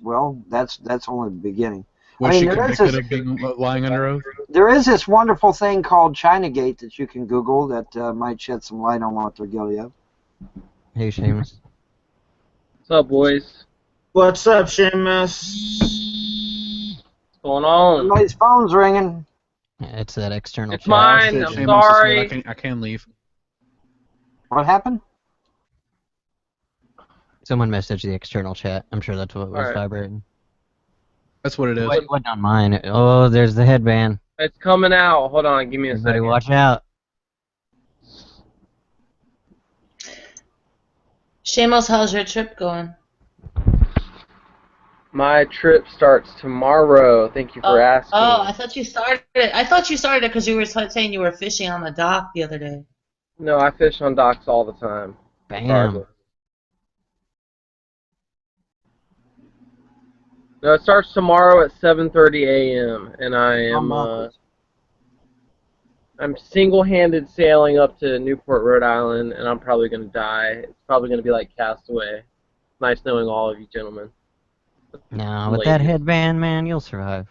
well, that's only the beginning. Was she convicted of being lying under oath? There is this wonderful thing called Chinagate that you can Google that might shed some light on what they're guilty of. Hey, Shamos. What's up, boys? What's up, Shamos? What's going on? Somebody's phone's ringing. Yeah, it's that external It's chat. mine. I'm sorry. I can leave. What happened? Someone messaged the external chat. I'm sure that's what was Alright. vibrating. That's what it is. It wasn't on mine. Oh, there's the headband. It's coming out. Hold on. Give me a Everybody second. watch out. Shamos, how's your trip going? My trip starts tomorrow. Thank you for asking. Oh, I thought you started it. I thought you started it because you were saying you were fishing on the dock the other day. No, I fish on docks all the time. Bam. Regardless. No, it starts tomorrow at 7:30 a.m. and I'm single-handed sailing up to Newport, Rhode Island, and I'm probably gonna die. It's probably gonna be like Castaway. Nice knowing all of you gentlemen. No, with that headband, man, you'll survive.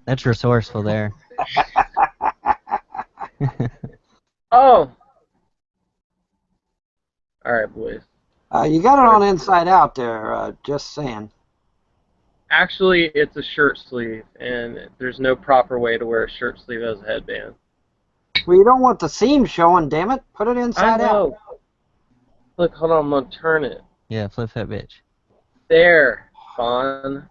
That's resourceful there. Oh. All right, boys. You got it on inside out there. Just saying. Actually, it's a shirt sleeve, and there's no proper way to wear a shirt sleeve as a headband. Well, you don't want the seam showing, damn it. Put it inside I out. know. Look, hold on, I'm gonna turn it. Yeah, flip that bitch. There, Fawn.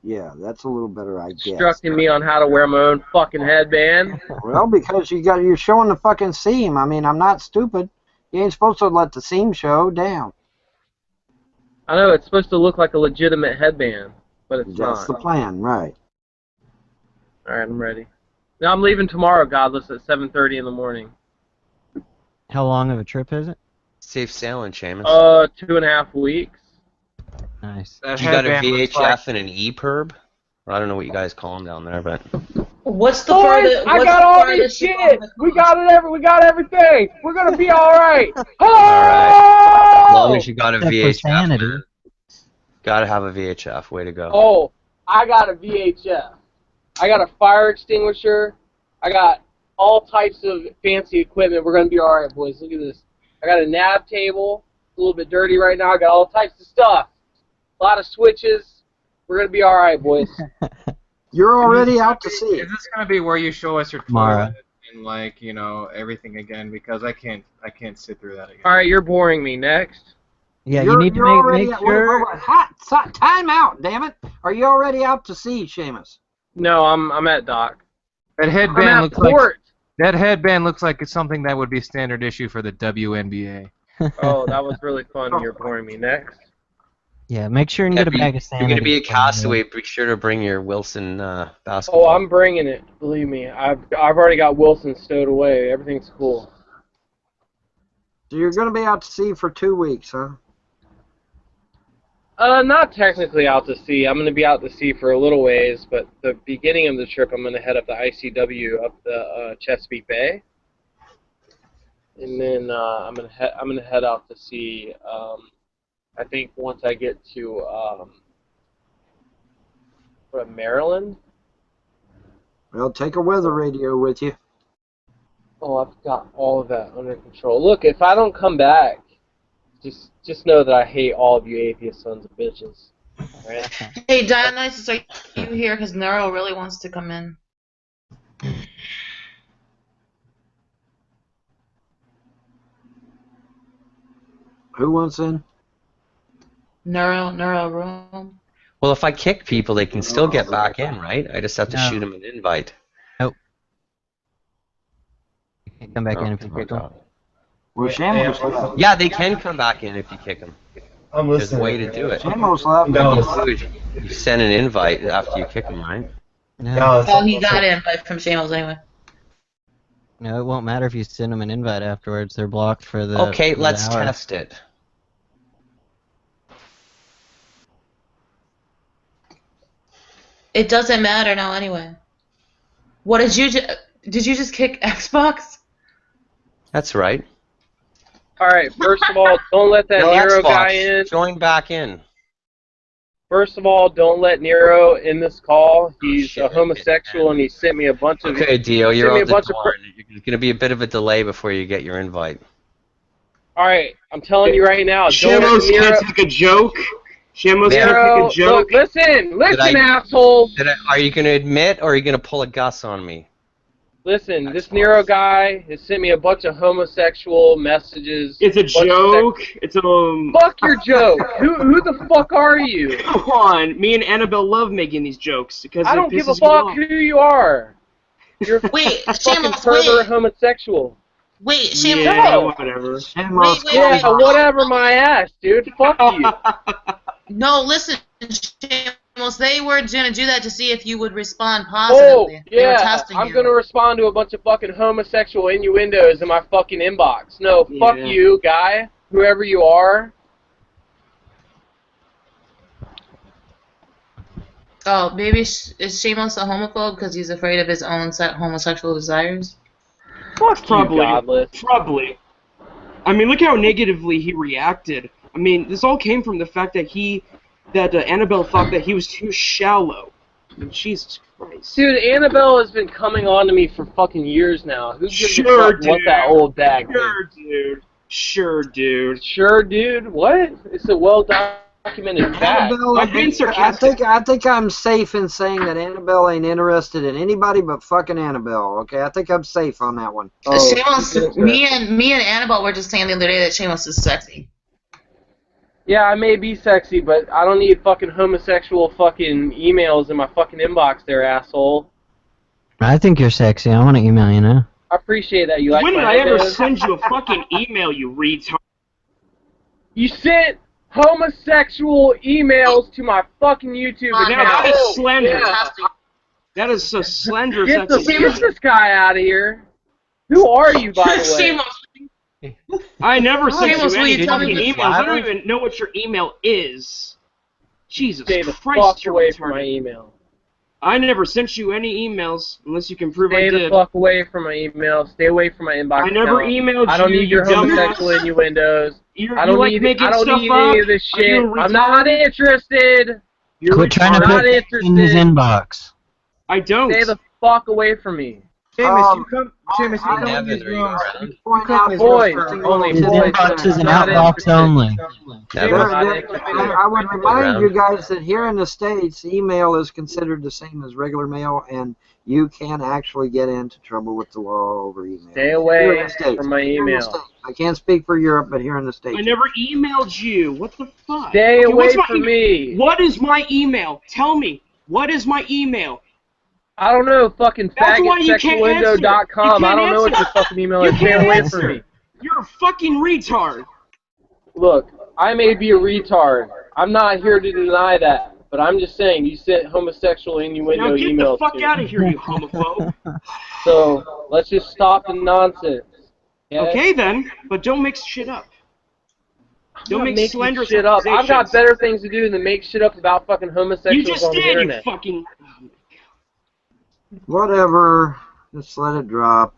Yeah, that's a little better, I guess. Instructing me on how to wear my own fucking headband. Well, because you're showing the fucking seam. I mean, I'm not stupid. You ain't supposed to let the seam show. Damn. I know, it's supposed to look like a legitimate headband, but it's not. That's the plan, right. Alright, I'm ready. Now I'm leaving tomorrow, Godless, at 7:30 in the morning. How long of a trip is it? Safe sailing, Shamos. 2.5 weeks. Nice. You got a VHF and an E-perb? Or I don't know what you guys call them down there, but... What's the Boys, farthest? I got all this shit! We got everything! We're gonna be alright! Alright. As long as you got a Except for VHF, sanity. man. Gotta have a VHF. Way to go. Oh, I got a VHF. I got a fire extinguisher. I got all types of fancy equipment. We're gonna be alright, boys. Look at this. I got a nav table. It's a little bit dirty right now. I got all types of stuff. A lot of switches. We're gonna be alright, boys. You're already out to sea. Is this gonna be where you show us your Mara. toilet and like everything again? Because I can't sit through that again. Alright, you're boring me. Next. Yeah, you need to make sure... Hot, time out, damn it. Are you already out to sea, Shamos? No, I'm at dock. That I'm headband at looks like port. it's something that would be standard issue for the WNBA. Oh, that was really fun. You're boring me. Next. Yeah, make sure and get a bag of You're sanity. gonna be a castaway. Be sure to bring your Wilson basketball. Oh, I'm bringing it. Believe me, I've already got Wilson stowed away. Everything's cool. So you're going to be out to sea for 2 weeks, huh? Not technically out to sea. I'm going to be out to sea for a little ways, but the beginning of the trip, I'm going to head up the ICW up the Chesapeake Bay, and then I'm going to head out to sea. I think once I get to Maryland. Well, take a weather radio with you. Oh, I've got all of that under control. Look, if I don't come back, just know that I hate all of you atheist sons of bitches. All right? Hey, Dionysus, are you here? Because Nero really wants to come in. Who wants in? Nero room. Well, if I kick people, they can still get back in, right? I just have to shoot them an invite. Nope. You can't come back in if you kick them. Well, Shamos left. Yeah, they can come back in if you kick them. I'm There's a listening. way to do it. Shamos left. No, You send an invite after you kick them, right? No. Oh, he got in from Shamos anyway. No, it won't matter if you send them an invite afterwards. They're blocked for the... Okay, for the let's hour. test it. It doesn't matter now anyway. What did you just kick Xbox? That's right. All right. First of all, don't let that No Nero Xbox. guy in. Join back in. First of all, don't let Nero in this call. He's shit, a homosexual, and he sent me a bunch of. Okay, Dio, you're sent me on a the bunch of door. You're going to be a bit of a delay before you get your invite. All right, I'm telling you right now. Don't Shamos let Nero. can't take a joke. Shamos Nero, can't take a joke. Look, listen, asshole. Are you going to admit, or are you going to pull a Gus on me? Listen, That's this fine. Nero guy has sent me a bunch of homosexual messages. It's a joke. It's a. Fuck your joke. Who the fuck are you? Come on, me and Annabelle love making these jokes because I it don't give a pisses me fuck off. who you are. You're a Wait, fucking Shamos, pervert wait. homosexual. Wait, Shamos. Yeah, No. whatever. Shamos, Wait, Yeah, wait. whatever my ass, dude. Fuck you. No, listen, Shamos, they were going to do that to see if you would respond Oh, positively. They were yeah, testing I'm you. gonna respond to a bunch of fucking homosexual innuendos in my fucking inbox. No, fuck Yeah. you, guy. Whoever you are. Oh, maybe is Shamos a homophobe because he's afraid of his own homosexual desires? Fuck Probably. you, godless. Probably. I mean, look how negatively he reacted. I mean, this all came from the fact that Annabelle thought that he was too shallow. I mean, Jesus Christ. Dude, Annabelle has been coming on to me for fucking years now. Who gives Sure, a fuck what dude. that old bag Sure, thinks? dude. Sure, dude. Sure, dude. What? It's a well-documented fact. Annabelle, I'm being sarcastic. I think I'm safe in saying that Annabelle ain't interested in anybody but fucking Annabelle. Okay, I think I'm safe on that one. Shamos, me and Annabelle were just saying the other day that Shamos is sexy. Yeah, I may be sexy, but I don't need fucking homosexual fucking emails in my fucking inbox there, asshole. I think you're sexy. I want to email you now. I appreciate that. You like When did my I ever videos? send you a fucking email, you retard? You sent homosexual emails to my fucking YouTube Come on, Now, account. that is slander. Yeah. That is so slanderous. Get That's this guy out of here. Who are you, by the way? Shamos, I never sent Shamos, you will any you tell me fucking this emails. I don't flattering? even know what your email is. Jesus Stay the Christ, fuck you're away from my retarded. email. I never sent you any emails unless you can prove Stay I the did. fuck away from my email. Stay away from my inbox. I never account. emailed you. I don't need your you dumbass. homosexual innuendos. You I don't like need. making I don't stuff need up? any of this Are you shit. a I'm not retard? interested. You're Quit trying to retarded. not put things in his interested. inbox. I don't. Stay the fuck away from me. Seamus, you come in Nevin, these are you rooms. around? Point out his Boys, restricting only rules. His boys. inbox is an Not outbox interested. only. Nevin, I would remind Around. you guys that here in the States, email is considered the same as regular mail, and you can actually get into trouble with the law over email. Stay Here in away the States. from my Here in the email. States. I can't speak for Europe, but here in the States. I never emailed you. What the fuck? Stay Okay, away what's my from email? me. What is my email? Tell me. What is my email? I don't know, fucking That's why you can't answer. faggotsexualendo.com. You I don't know what can't your fucking email You is. Stay can't away answer. from me. You're a fucking retard. Look, I may be a retard. I'm not here to deny that. But I'm just saying, you sent homosexual innuendo Now get the emails fuck to out me. of here, you homophobe. So, let's just stop the nonsense. Okay then, but don't mix shit up. I'm Don't not make making slanderous shit up. I've got accusations. better things to do than make shit up about fucking homosexuals You just on the did, you internet. fucking... Whatever. Just let it drop.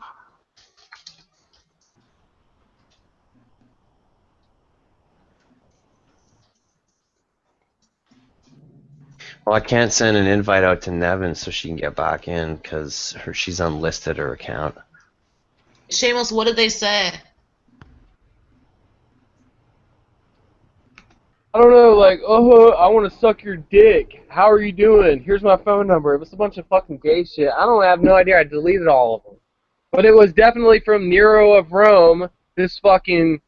Well, I can't send an invite out to Nevin so she can get back in because she's unlisted her account. Shamos, what did they say? I don't know, like, oh, I want to suck your dick. How are you doing? Here's my phone number. It was a bunch of fucking gay shit. I have no idea. I deleted all of them. But it was definitely from Nero of Rome, this fucking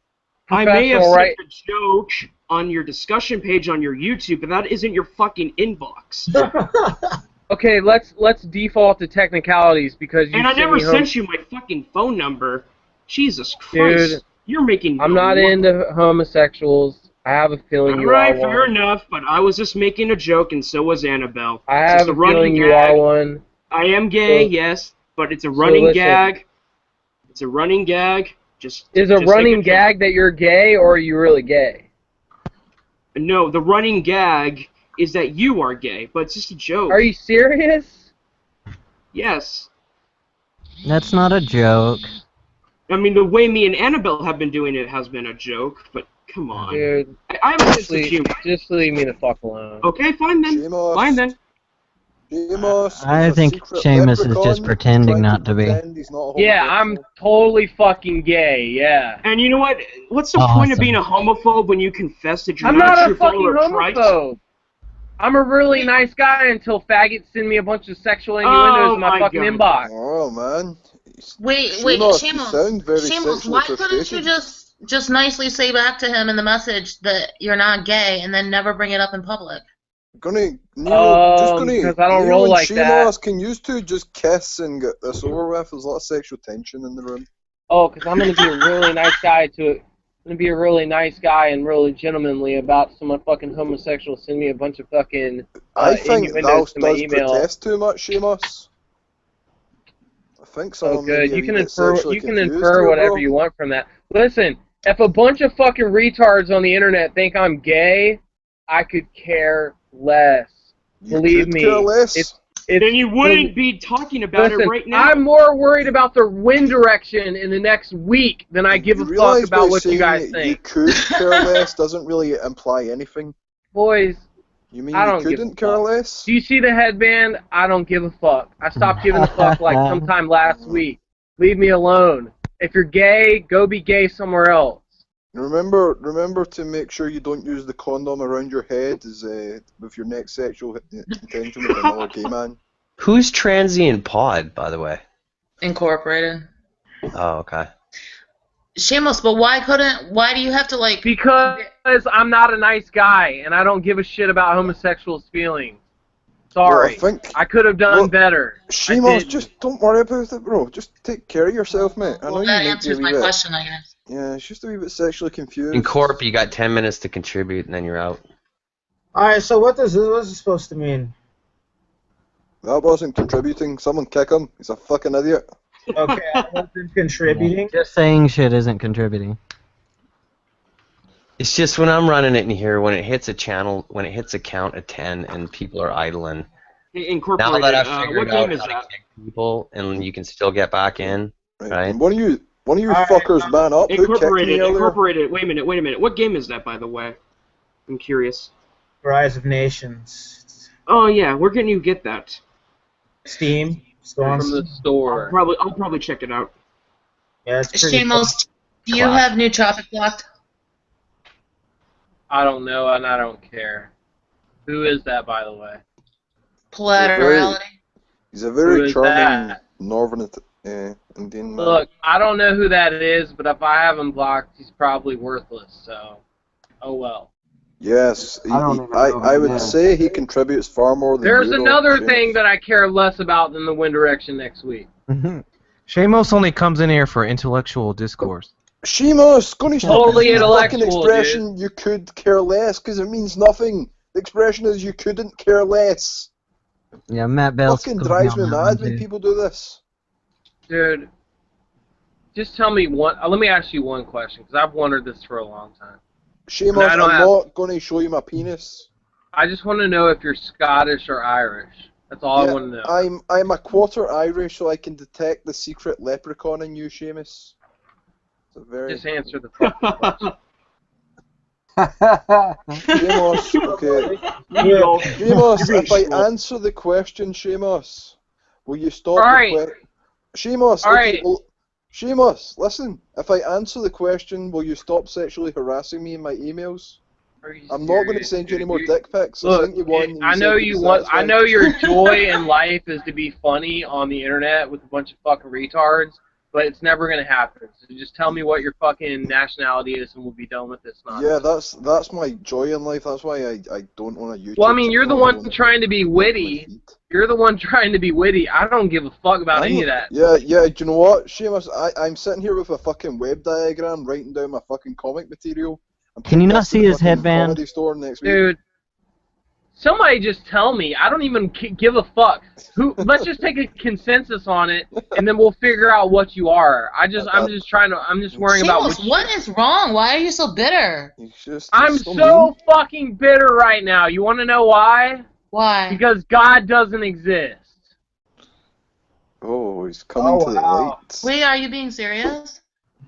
I may have professional, sent right? a joke on your discussion page on your YouTube, but that isn't your fucking inbox. Okay, let's default to technicalities because you And I sent never me home. sent you my fucking phone number. Jesus Christ. Dude, You're making... I'm not into homosexuals. I have a feeling you Alright, are fair one. enough, but I was just making a joke, and so was Annabelle. I It's have just a feeling running you gag. are one. I am gay, So- yes, but it's a running listen. gag. It's a running gag. Just Is a just running like joke. gag that you're gay or are you really gay? No, the running gag is that you are gay, but it's just a joke. Are you serious? Yes. That's not a joke. I mean, the way me and Annabelle have been doing it has been a joke, but come on. Dude, I have a sense of humor. Just leave me the fuck alone. Okay, fine then. Shamos. Fine then. Shamos I is a think secret Seamus is leprechaun just pretending trying not to be. pretend he's not a Yeah, I'm homosexual. totally fucking gay. Yeah. And you know what? What's the point of Awesome. being a homophobe when you confess that you're I'm not not a true a fucking follower of Christ? homophobe. I'm a really nice guy until faggots send me a bunch of sexual innuendos in my fucking inbox. Oh man. Wait, Shamos, you Shamos. sound very Shamos, sexually why couldn't you frustrated. just nicely say back to him in the message that you're not gay and then never bring it up in public? Nero, because I don't Nero roll and like that. Shamos, can you two just kiss and get this over with? There's a lot of sexual tension in the room. Oh, because I'm gonna be a really nice guy I'm gonna be a really nice guy and really gentlemanly about some fucking homosexual send me a bunch of fucking I think innuendos that to my does email. protest too much, Shamos. I think so. Oh, good. Maybe You can get infer sexually confused infer here, whatever bro. you want from that. Listen, if a bunch of fucking retards on the internet think I'm gay, I could care less. You Believe could me, care less. it's Then you wouldn't be talking about Listen, it right now. I'm more worried about the wind direction in the next week than I give a fuck Realise about by what you saying guys that you think. could care less doesn't really imply anything. Boys, You mean I you don't give a couldn't care fuck. less? Do you see the headband? I don't give a fuck. I stopped giving a fuck like sometime last week. Leave me alone. If you're gay, go be gay somewhere else. Remember to make sure you don't use the condom around your head as with your next sexual intention with another gay man. Who's Transient Pod, by the way? Incorporated. Oh, okay. Shamos, but why do you have to like... Because I'm not a nice guy, and I don't give a shit about homosexuals' feelings. Sorry. Well, I could have done better. Shamos, just don't worry about it, bro. Just take care of yourself, mate. I know Well, you that might be a answers wee my bit. question, I guess. Yeah, it's just a wee bit sexually confused. In Corp, you got 10 minutes to contribute, and then you're out. Alright, so what is this supposed to mean? That wasn't contributing. Someone kick him. He's a fucking idiot. Okay, I wasn't contributing. Just saying shit isn't contributing. It's just when I'm running it in here, when it hits a count of 10 and people are idling. Hey, Now Incorporated, that I've figured what out game is how to that? kick people and you can still get back in, right? And one of you fuckers man up. Who kicked me Incorporated, earlier? Incorporated. Wait a minute. What game is that, by the way? I'm curious. Rise of Nations. Oh yeah, where can you get that? Steam. From the store. I'll probably check it out. Yeah, it's pretty Shamos, do you have new topic blocked? I don't know, and I don't care. Who is that, by the way? Plurality. He's a Who very is charming that? northern Indian man. Look, I don't know who that is, but if I have him blocked, he's probably worthless, so... Oh well. Yes, I would say he contributes far more than There's you, though, another Shane. thing that I care less about than the wind direction next week. Shamos only comes in here for intellectual discourse. Shamos, gonna stop Totally using the fucking intellectual, expression you could care less, because it means nothing. The expression is you couldn't care less. Yeah, Matt Bell. Fucking drives me mad when people do this. Dude, just tell me one... let me ask you one question, because I've wondered this for a long time. Shamos, I'm not going to show you my penis. I just want to know if you're Scottish or Irish. That's all I want to know. I'm a quarter Irish, so I can detect the secret leprechaun in you, Seamus. Just answer the fucking question. Shamos, okay. Shamos, if I answer the question, Shamos, will you stop Alright. the question? Shamos, Alright. okay, well, Shamos, listen. If I answer the question, will you stop sexually harassing me in my emails? I'm not going to send you any more dick pics. Look, I sent you one. and I said know you'd you be want. I satisfied. know your joy in life is to be funny on the internet with a bunch of fucking retards, but it's never gonna happen. So just tell me what your fucking nationality is, and we'll be done with this nonsense. Yeah, that's my joy in life. That's why I don't want to YouTube. Well, I mean, you're the channel. one trying to be witty. You're the one trying to be witty. I don't give a fuck about any of that. Yeah. Do you know what, Seamus? I'm sitting here with a fucking web diagram, writing down my fucking comic material. Can you not see his headband? Comedy store next week. Dude, somebody just tell me. I don't even give a fuck. Let's just take a consensus on it, and then we'll figure out what you are. I'm just worrying about Shamos, what is wrong? Why are you so bitter? I'm so fucking bitter right now. You want to know why? Why? Because God doesn't exist. Oh, he's coming to the light. Wait, are you being serious?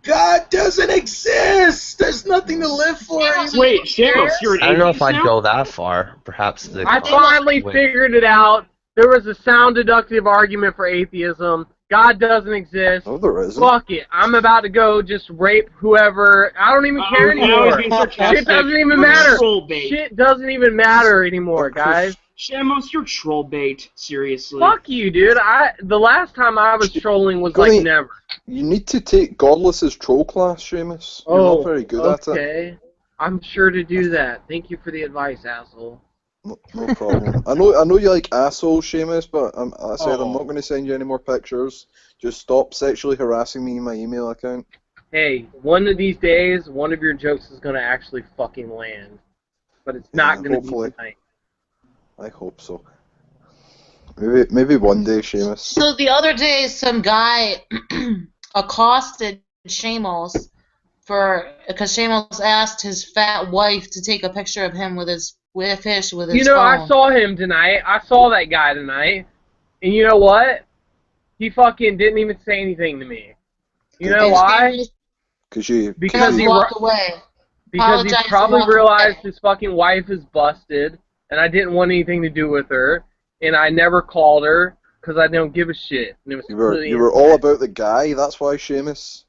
God doesn't exist. There's nothing to live for anymore. Wait, Shamos, you're an I don't know if atheist I'd now? go that far. Perhaps the. I finally figured it out. There was a sound deductive argument for atheism. God doesn't exist. No, there isn't. Fuck it. I'm about to go just rape whoever. I don't even care Now he's anymore. being sarcastic. Shit doesn't even You're matter. troll bait. Shit doesn't even matter anymore, guys. Shamos, you're troll bait. Seriously. Fuck you, dude. The last time I was trolling was like never. You need to take Godless's troll class, Seamus. You're not very good at it. Okay. I'm sure to do that. Thank you for the advice, asshole. No problem. I know you like assholes, Seamus, but I said I'm not going to send you any more pictures. Just stop sexually harassing me in my email account. Hey, one of these days, one of your jokes is going to actually fucking land. But it's not going to be tonight. I hope so. Maybe one day, Seamus. So the other day, some guy accosted Shamos because Shamos asked his fat wife to take a picture of him with his fish with his phone. I saw him tonight. I saw that guy tonight. And you know what? He fucking didn't even say anything to me. You know why? Because he walked away. Because he probably realized his fucking wife is busted, and I didn't want anything to do with her, and I never called her because I don't give a shit. And it was you were all about the guy. That's why, Seamus.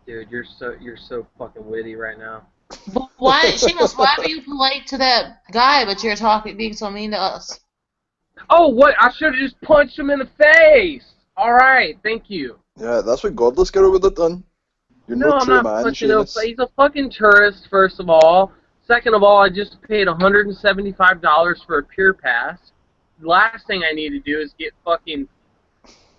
Dude, you're so fucking witty right now. But why, Shamos? Why were you polite to that guy, but you're being so mean to us? Oh, what? I should have just punched him in the face. All right, thank you. Yeah, that's what Godless Girl would have done. You're no I'm true not man, punching him. Seamus. He's a fucking tourist, first of all. Second of all, I just paid $175 for a Pure Pass. The last thing I need to do is get fucking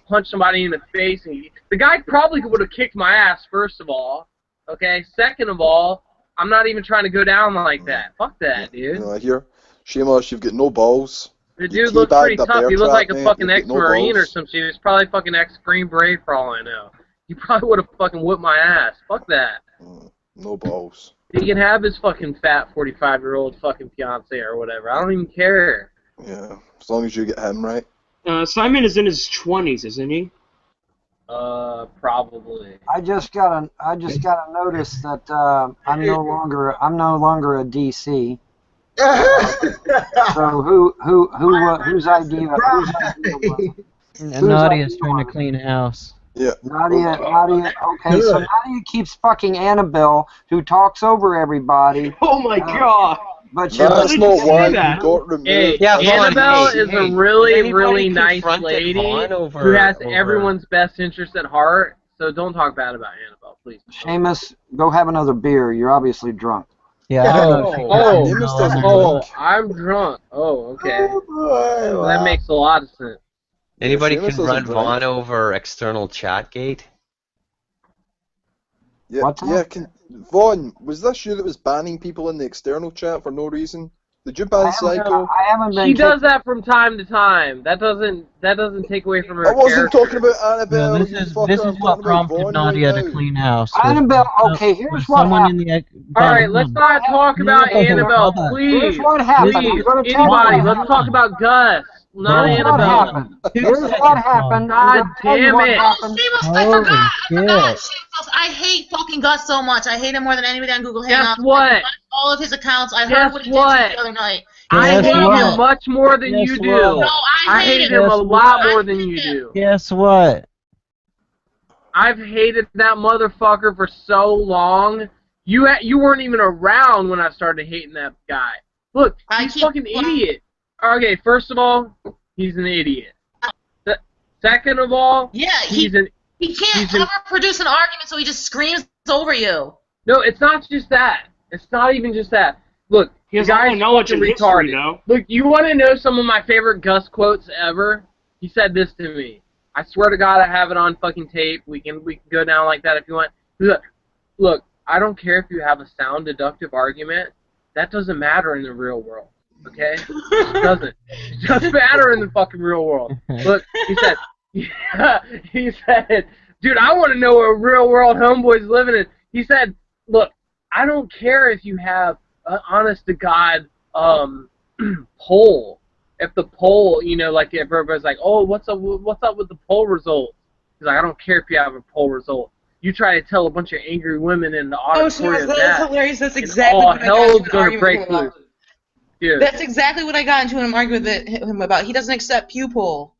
punch somebody in the face. And the guy probably would have kicked my ass, first of all. Okay? Second of all, I'm not even trying to go down like that. Fuck that, dude. I hear. Seamus, you've got no balls. The dude looks pretty tough. He looked like a fucking ex-Marine or some shit. He's probably fucking ex-Green Beret for all I know. He probably would have fucking whipped my ass. Fuck that. No balls. He can have his fucking fat 45-year-old fucking fiance or whatever. I don't even care. Yeah, as long as you get him right. Simon is in his 20s, isn't he? Probably. I just got a notice that I'm no longer a DC. So whose idea was it? And Nadia's trying to clean house. Yeah. Nadia. Okay, so Nadia keeps fucking Annabelle, who talks over everybody. Oh my god. But that's not why you got removed. Hey, Annabelle is a really, really nice lady who has everyone's best interest at heart. So don't talk bad about Annabelle, please. Seamus, go have another beer. You're obviously drunk. Yeah. I'm drunk. Oh, okay. Well, that makes a lot of sense. Anybody can run Vaughn over external chat gate? Yeah, Vaughn, was this you that was banning people in the external chat for no reason? Did you ban Psycho? I haven't been. She does that from time to time. That doesn't take away from her. I wasn't talking about Annabelle. No, this is what prompted Nadia to clean house. Annabelle, okay, here's what happened. Alright, let's not talk about Annabelle, please. Here's what happened. Please, anybody, let's talk about Gus. Not Annabelle. Here's what happened. God damn it. Shamos, I forgot. Shamos, I hate fucking Gus so much. I hate him more than anybody on Google Hangouts. Guess what? All of his accounts. I heard what he did the other night. I hate him much more than you do. No, I hate him a lot more than you do. Guess what? I've hated that motherfucker for so long. You weren't even around when I started hating that guy. Look, he's a fucking idiot. Okay, first of all, he's an idiot. Second of all, he can't ever produce an argument, so he just screams over you. No, it's not just that. It's not even just that. Look, he has the guy's knowledge fucking retarded. Though. Look, you want to know some of my favorite Gus quotes ever? He said this to me. I swear to God, I have it on fucking tape. We can go down like that if you want. Look, I don't care if you have a sound deductive argument. That doesn't matter in the real world. Okay? It doesn't. It doesn't matter in the fucking real world. Look, he said, dude, I want to know what real world homeboys living in. He said, look, I don't care if you have an honest to God poll. If the poll, like if everybody's like, oh, what's up with the poll results? He's like, I don't care if you have a poll result. you try to tell a bunch of angry women in the Oh, Shaz, auditorium that is hilarious. That's and exactly all what I got hell's into an gonna argument break with him loose. about. Dude. That's exactly what I got into an argument with him about. He doesn't accept pupil.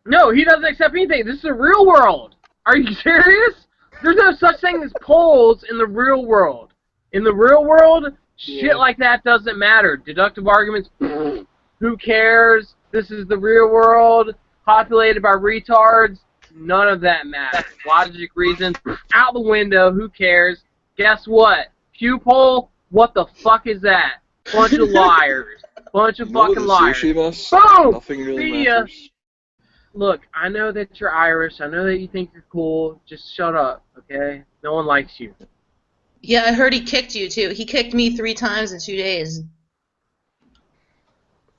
No, he doesn't accept anything. This is the real world. Are you serious? There's no such thing as polls in the real world. In the real world, shit like that doesn't matter. Deductive arguments, who cares? This is the real world, populated by retards. None of that matters. Logic, reason, out the window. Who cares? Guess what? Pew poll, what the fuck is that? Bunch of liars. Bunch of fucking liars. Boom! Nothing really See ya. matters. Look, I know that you're Irish. I know that you think you're cool. Just shut up, okay? No one likes you. Yeah, I heard he kicked you, too. He kicked me 3 times in 2 days.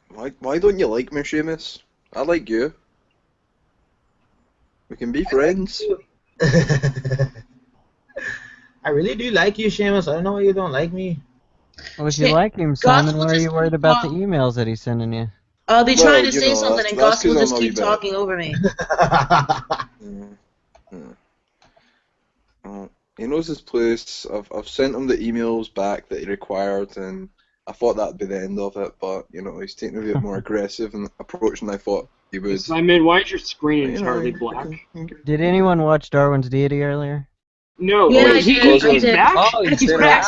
Why don't you like me, Seamus? I like you. We can be friends. I really do like you, Seamus. I don't know why you don't like me. Well, if you like him, Simon, why are you worried about the emails that he's sending you? I'll be trying to you say know, something, that's- and that's Gus will 'cause just I'm a wee keep bit- talking over me. He knows his place. I've sent him the emails back that he required, and I thought that'd be the end of it. But you know, he's taking a bit more aggressive and approach than I thought he would. Simon, why is your screen You know, entirely black? Did anyone watch Darwin's Deity earlier? No, Yeah, I he's did. back. Oh, He's back.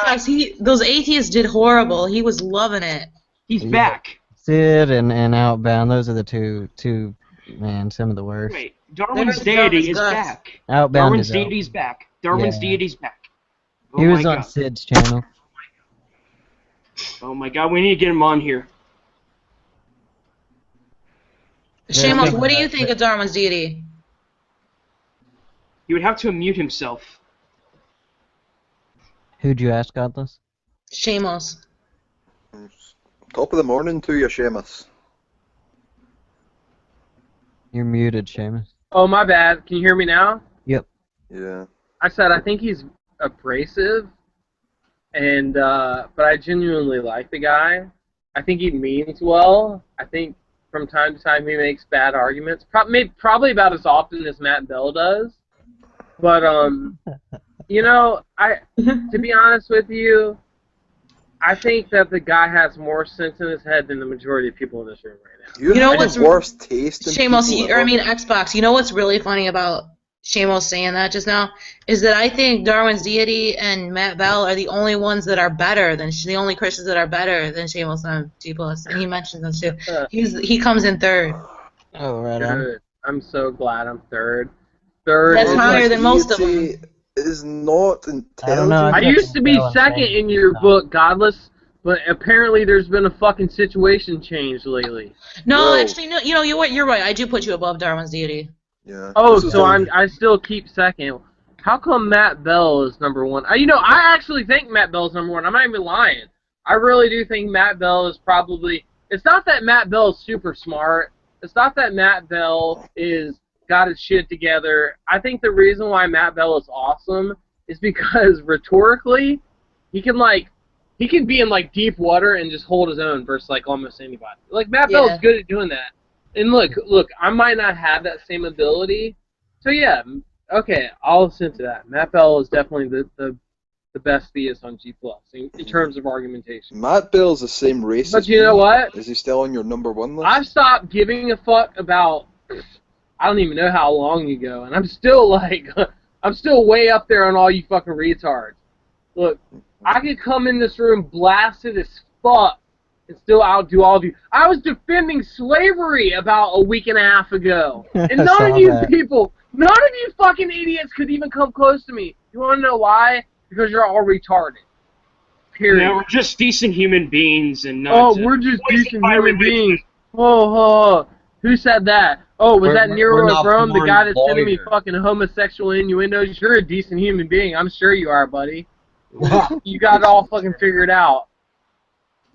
Those atheists did horrible. He was loving it. He's back. Sid and Outbound, those are the two, man, some of the worst. Wait, Darwin's There's deity is Gus. back. Outbound Darwin's is deity's back. Darwin's Yeah. deity's back. Oh He was my on God. Sid's channel. Oh my God, we need to get him on here. Shamos, what do you think of Darwin's deity? He would have to unmute himself. Who'd you ask, Godless? Shamos. Top of the morning to you, Seamus. You're muted, Seamus. Oh, my bad. Can you hear me now? Yep. Yeah. I said I think he's abrasive, and but I genuinely like the guy. I think he means well. I think from time to time he makes bad arguments, probably about as often as Matt Bell does. But you know, to be honest with you, I think that the guy has more sense in his head than the majority of people in this room right now. You know have what's the worst taste in Shamos, people or I ever. mean Xbox. You know what's really funny about Shamos saying that just now is that I think Darwin's deity and Matt Bell are the only ones that are better than the only Christians that are better than Shamos on G+, and he mentions them too. He comes in third. Oh, right on. Good. I'm so glad I'm third. Third. That's is higher like- than most of them. Deity is not intelligent. I don't know. I used to be second in your book, Godless, but apparently there's been a fucking situation change lately. No, Whoa. actually, no. You know, you're right. I do put you above Darwin's deity. Yeah. Oh, This is so a- I still keep second. How come Matt Bell is number one? You know, I actually think Matt Bell is number one. I'm not even lying. I really do think Matt Bell is probably. It's not that Matt Bell is super smart. It's not that Matt Bell is got his shit together. I think the reason why Matt Bell is awesome is because rhetorically, he can be in like deep water and just hold his own versus like almost anybody. Like Matt Bell is good at doing that. And look, I might not have that same ability. So yeah, okay, I'll listen to that. Matt Bell is definitely the best theist on G+ in terms of argumentation. Matt Bell's the same race But as you know me. what? Is he still on your number one list? I've stopped giving a fuck about, I don't even know how long ago, and I'm still I'm still way up there on all you fucking retards. Look, I could come in this room blasted as fuck and still outdo all of you. I was defending slavery about a week and a half ago, and none Saw of you that. people, none of you fucking idiots could even come close to me. You want to know why? Because you're all retarded. Period. No, we're just decent human beings and not. Oh, we're just poisoned decent by human religion. beings. Oh, who said that? Oh, was that We're Nero not of Rome, the born guy that's sending me lawyers. fucking homosexual innuendos? You're a decent human being. I'm sure you are, buddy. You got it all fucking figured out.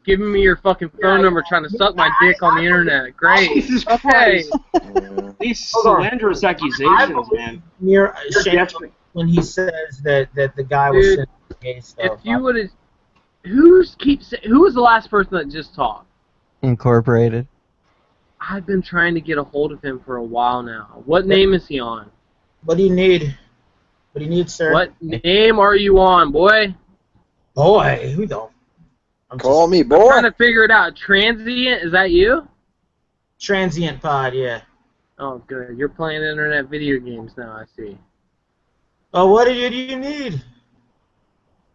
Giving me your fucking phone number, trying to suck my dick on the internet. Great. Jesus Okay. Christ. Yeah. These Hold on. slanderous I accusations, believe man. Near You're Shane desperate. when he says that the guy was Dude, sending gay stuff. If you would have... Who was the last person that just talked? Incorporated. I've been trying to get a hold of him for a while now. What name is he on? What do you need? What do you need, sir? What name are you on, boy? Boy, who don't? Call me I'm boy. trying to figure it out. Transient, is that you? Transient Pod, yeah. Oh, good. You're playing internet video games now, I see. Oh, what do you need?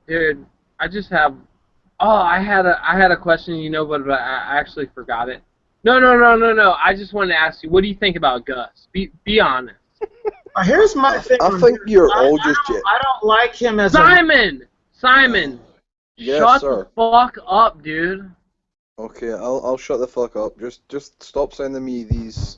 Dude, I just have... Oh, I had a question, but I actually forgot it. No. I just wanted to ask you, what do you think about Gus? Be honest. Here's my thing. I think you're all just... I don't like him as Simon! Yes, shut sir. the fuck up, dude. Okay, I'll shut the fuck up. Just stop sending me these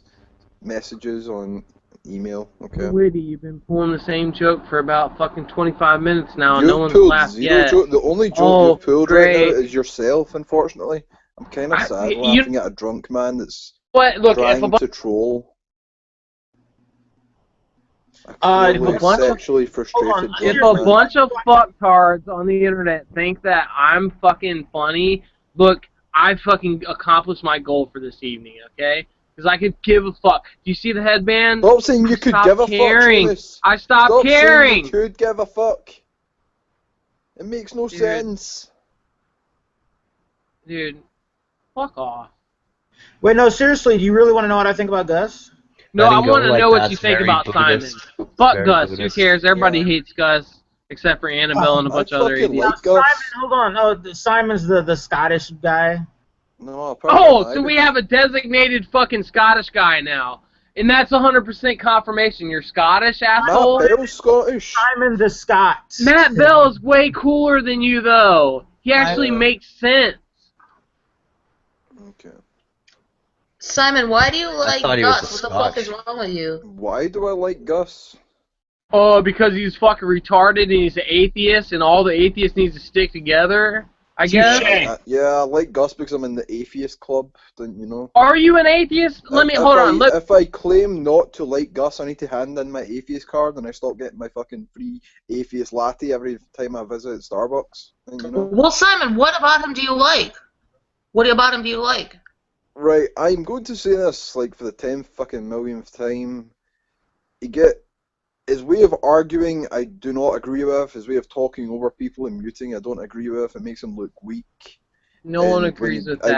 messages on email, okay? Witty, you've been pulling the same joke for about fucking 25 minutes now, and no You've one's pulled laughed zero yet. joke. The only joke you've pulled right now is yourself, unfortunately. I'm kind of sad laughing at a drunk man that's trying to troll. A sexually frustrated If drunk a man. bunch of fucktards on the internet think that I'm fucking funny, look, I fucking accomplished my goal for this evening, okay? Because I could give a fuck. Do you see the headband? Stop saying you could give a fuck, Seamus. I stopped Stop caring. saying you could give a fuck. It makes no sense. Dude, fuck off. Wait, no, seriously, do you really want to know what I think about Gus? No, I want to know what you think about Simon. Fuck Gus. Who cares? Everybody hates Gus, except for Annabelle and a bunch of other idiots. Simon, hold on. Oh, Simon's the Scottish guy. No, so we have a designated fucking Scottish guy now. And that's 100% confirmation. You're Scottish, asshole? Matt Bell's Scottish. Simon the Scot. Matt Bell is way cooler than you, though. He actually makes sense. Okay. Simon, why do you like thought he was Gus? a What the fuck Scotch. is wrong with you? Why do I like Gus? Oh, because he's fucking retarded and he's an atheist and all the atheists need to stick together, I guess. Yeah, I like Gus because I'm in the atheist club, don't you know? Are you an atheist? Hold on. If I claim not to like Gus, I need to hand in my atheist card and I stop getting my fucking free atheist latte every time I visit Starbucks. And, you know? Well, Simon, what about him do you like? What about him do you like? Right, I'm going to say this like for the 10th fucking millionth time. His way of arguing, I do not agree with. His way of talking over people and muting, I don't agree with. It makes him look weak. No one agrees with that.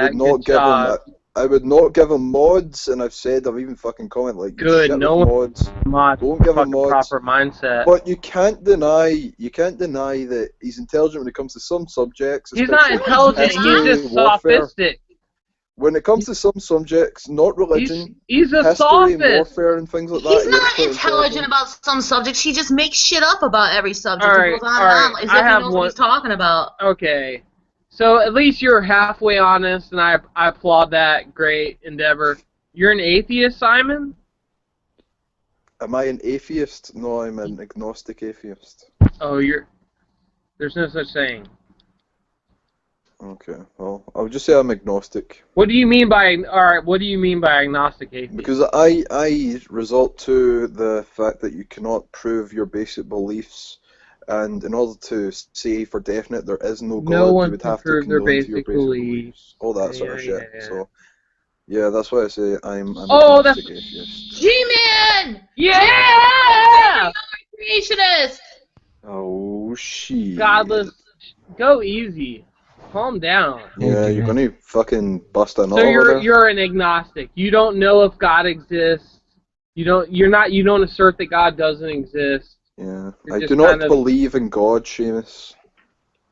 I would not give him mods, and I've even fucking commented like Good, shit no with one mods. Don't give him mods. Proper mindset. But you can't deny that he's intelligent when it comes to some subjects. He's not intelligent. He's just sophistic. When it comes to some subjects, not religion, He's a history, sophist. warfare, and things like that. He's not intelligent about some subjects. He just makes shit up about every subject. All He right, goes on and on as if he knows what he's talking about. Okay. So at least you're halfway honest, and I applaud that great endeavor. You're an atheist, Simon? Am I an atheist? No, I'm an agnostic atheist. Oh, there's no such thing. Okay, well, I'll just say I'm agnostic. What do you mean by agnostic atheist? Because I resort to the fact that you cannot prove your basic beliefs, and in order to say for definite there is no God, you would have to prove their condone to your basic basic beliefs. All that sort of shit. Yeah. So, yeah, that's why I say I'm that's agnostic atheist. G-Man! Yeah! Creationist! Oh, shit. Godless. Go easy. Calm down. Yeah, you're gonna fucking bust a nut So over there. you're an agnostic. You don't know if God exists. You don't assert that God doesn't exist. Yeah, You're I just do not kind of- believe in God, Seamus.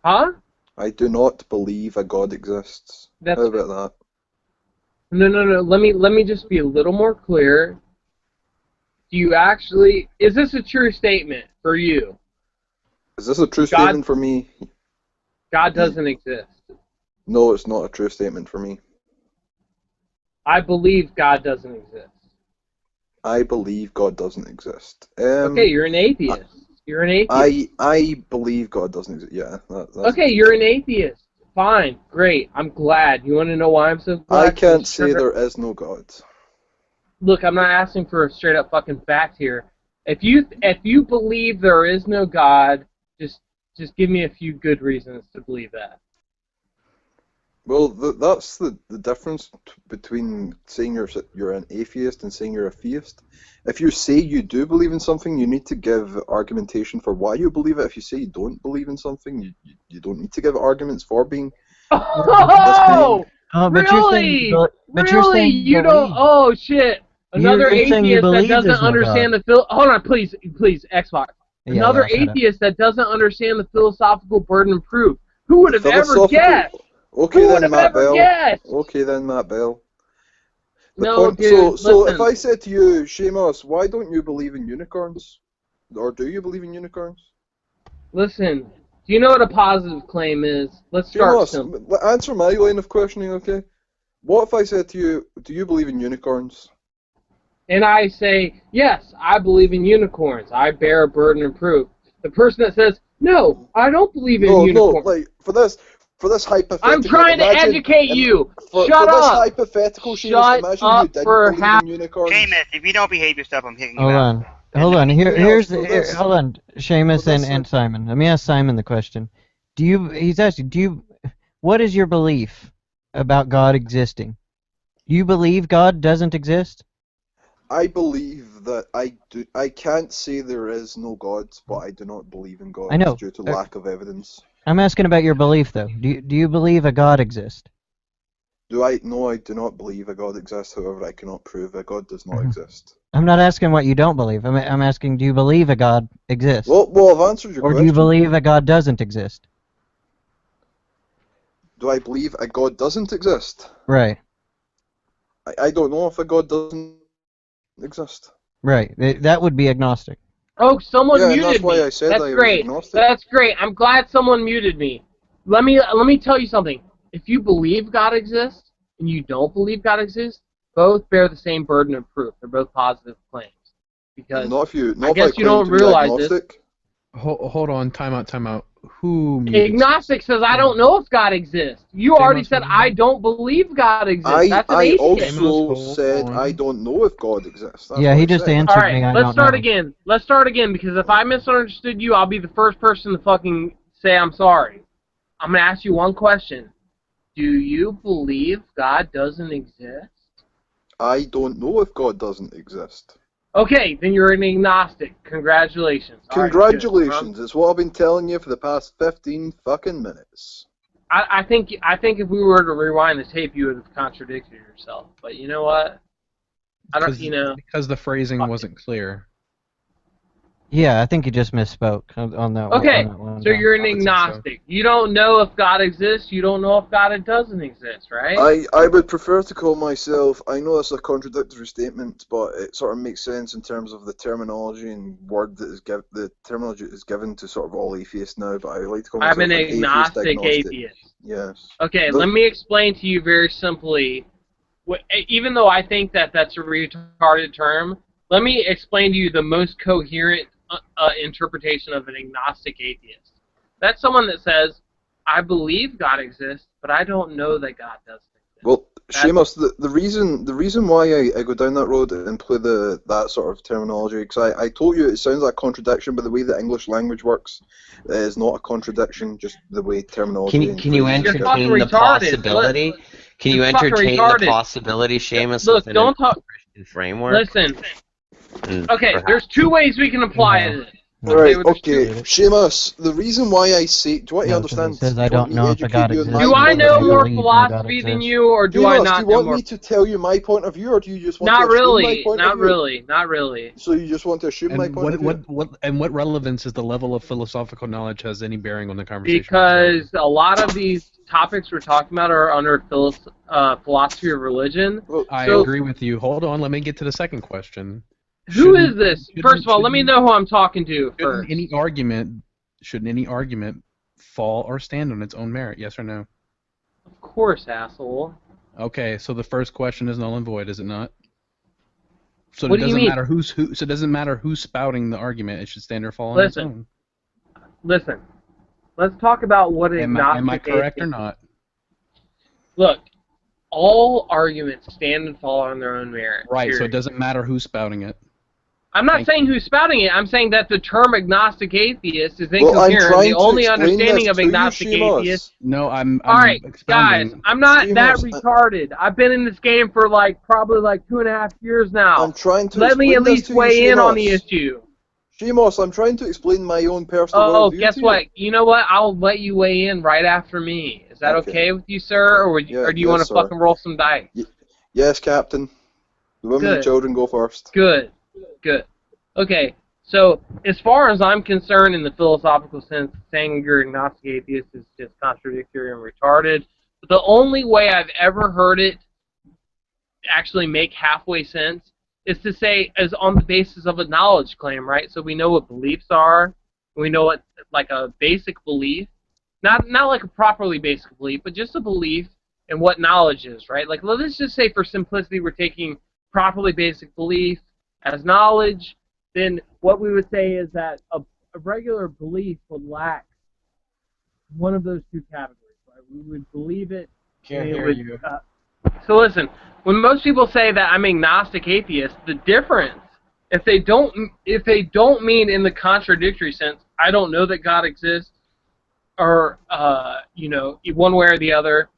Huh? I do not believe a God exists. That's- How about No. Let me just be a little more clear. Do you actually? Is this a true statement for you? that? Is this a true statement for me? God doesn't exist. No, it's not a true statement for me. I believe God doesn't exist. I believe God doesn't exist. Okay, you're an atheist. You're an atheist. I believe God doesn't exist. Yeah. That's Okay, you're an atheist. Fine, great. I'm glad. You want to know why I'm so glad? I can't say there is no God. Look, I'm not asking for a straight up fucking fact here. If you believe there is no God, just give me a few good reasons to believe that. Well, that's the difference between saying you're an atheist and saying you're a theist. If you say you do believe in something, you need to give argumentation for why you believe it. If you say you don't believe in something, you don't need to give arguments for being. Oh, but you're saying, really? but you're Really? saying You don't? Oh shit! Another You're saying you atheist that believe doesn't there's no understand God. the Hold on, please, Xbox. Yeah, Another shut up. atheist that doesn't understand the philosophical burden of proof. Who would have ever Philosophical. guessed? Okay Who would then, have Matt ever Bell. guessed? Okay then, Matt Bell. No, dude. So if listen. I said to you, Shamos, why don't you believe in unicorns? Or do you believe in unicorns? Listen. Do you know what a positive claim is? Let's start simple. Shamos, answer my line of questioning, okay? What if I said to you, do you believe in unicorns? And I say, yes, I believe in unicorns. I bear a burden of proof. The person that says, no, I don't believe in unicorns. No, like for this hypothetical. I'm trying to educate you. Shut for up. this hypothetical, Shut imagine up you didn't for believe half. in unicorns. Seamus, if you don't behave yourself, I'm kicking you Hold out. on. Hold on. For Seamus this and Simon. Let me ask Simon the question. He's asking, what is your belief about God existing? Do you believe God doesn't exist? I believe that I can't say there is no God, but I do not believe in God I know. due to lack of evidence. I'm asking about your belief, though. Do you believe a God exists? No, I do not believe a God exists. However, I cannot prove a God does not exist. I'm not asking what you don't believe. I'm asking, do you believe a God exists? Well, I've answered your question. Or do you believe a God doesn't exist? Do I believe a God doesn't exist? Right. I don't know if a God doesn't exist. Right. That would be agnostic. Oh, someone Yeah, muted and that's why me. I said That's I was great. agnostic. That's great. I'm glad someone muted me. Let me tell you something. If you believe God exists and you don't believe God exists, both bear the same burden of proof. They're both positive claims. Because I guess you don't realize this. Hold on. Time out. Who muted? Agnostic says I don't know if God exists. You already said I don't believe God exists. That's an I atheist. also said I don't know if God exists. That's Yeah, what he I just said. answered All right, me. I let's don't start know. again. Let's start again because if I misunderstood you, I'll be the first person to fucking say I'm sorry. I'm gonna ask you one question. Do you believe God doesn't exist? I don't know if God doesn't exist. Okay, then you're an agnostic. Congratulations. All right, Congratulations! It's what I've been telling you for the past 15 fucking minutes. I think if we were to rewind the tape, you would have contradicted yourself. But you know what? I don't. Because the phrasing wasn't clear. Yeah, I think you just misspoke on that one. Okay, on that one. so you're an agnostic. You don't know if God exists. You don't know if God doesn't exist, right? I would prefer to call myself, I know that's a contradictory statement, but it sort of makes sense in terms of the terminology and word that is the terminology is given to sort of all atheists now, but I would like to call myself I'm an agnostic atheist. Yes. Okay, let me explain to you very simply. Even though I think that that's a retarded term, let me explain to you the most coherent interpretation of an agnostic atheist. That's someone that says, I believe God exists, but I don't know that God doesn't exist. Well, Seamus, the reason why I go down that road and play that sort of terminology, because I told you it sounds like a contradiction, but the way the English language works is not a contradiction, just the way terminology. Can you entertain the possibility? Can you entertain the possibility, Seamus, within a Christian framework? Listen. Okay, there's two ways we can apply it. Right, okay. Seamus, the reason why I say... Do you want to understand? Says I don't know if a God exists. Do I know more philosophy than you, or do I not know more? Do you want me to tell you my point of view, or do you just want to assume my point of view? Not really. So you just want to assume my point of view? What relevance is the level of philosophical knowledge has any bearing on the conversation? Because a lot of these topics we're talking about are under philosophy of religion. I agree with you. Hold on, let me get to the second question. Who is this? First of all, let me know who I'm talking to first. Shouldn't any argument fall or stand on its own merit? Yes or no? Of course, asshole. Okay, so the first question is null and void, is it not? So what it do you doesn't mean? matter who's who. So it doesn't matter who's spouting the argument. It should stand or fall on its own. Listen. Let's talk about what agnostic. Am I correct or not? Look, all arguments stand and fall on their own merit. Right. Period. So it doesn't matter who's spouting it. I'm not saying who's spouting it. I'm saying that the term agnostic atheist is incoherent. The only understanding of agnostic atheist. No, I'm All right, expounding. guys, I'm not that Shamos, retarded. I've been in this game for probably 2.5 years now. I'm trying to Let me at explain this least to you, weigh in on Shamos. the issue. Shamos, I'm trying to explain my own personal Oh, worldview guess to you. what? You know what? I'll let you weigh in right after me. Is that okay with you, sir? Or do you want to sir. fucking roll some dice? Yes, Captain. The women and Good. children go first. Good. Okay, so as far as I'm concerned, in the philosophical sense, saying you're agnostic atheist is just contradictory and retarded. But the only way I've ever heard it actually make halfway sense is to say is on the basis of a knowledge claim, right? So we know what beliefs are. We know what, like a basic belief. Not like a properly basic belief, but just a belief in what knowledge is, right? Like, let's just say for simplicity we're taking properly basic belief as knowledge. Then what we would say is that a regular belief would lack one of those two categories, right? We would believe it. Can't hear you. So listen, when most people say that I'm agnostic atheist, the difference, if they don't mean in the contradictory sense, I don't know that God exists, or one way or the other,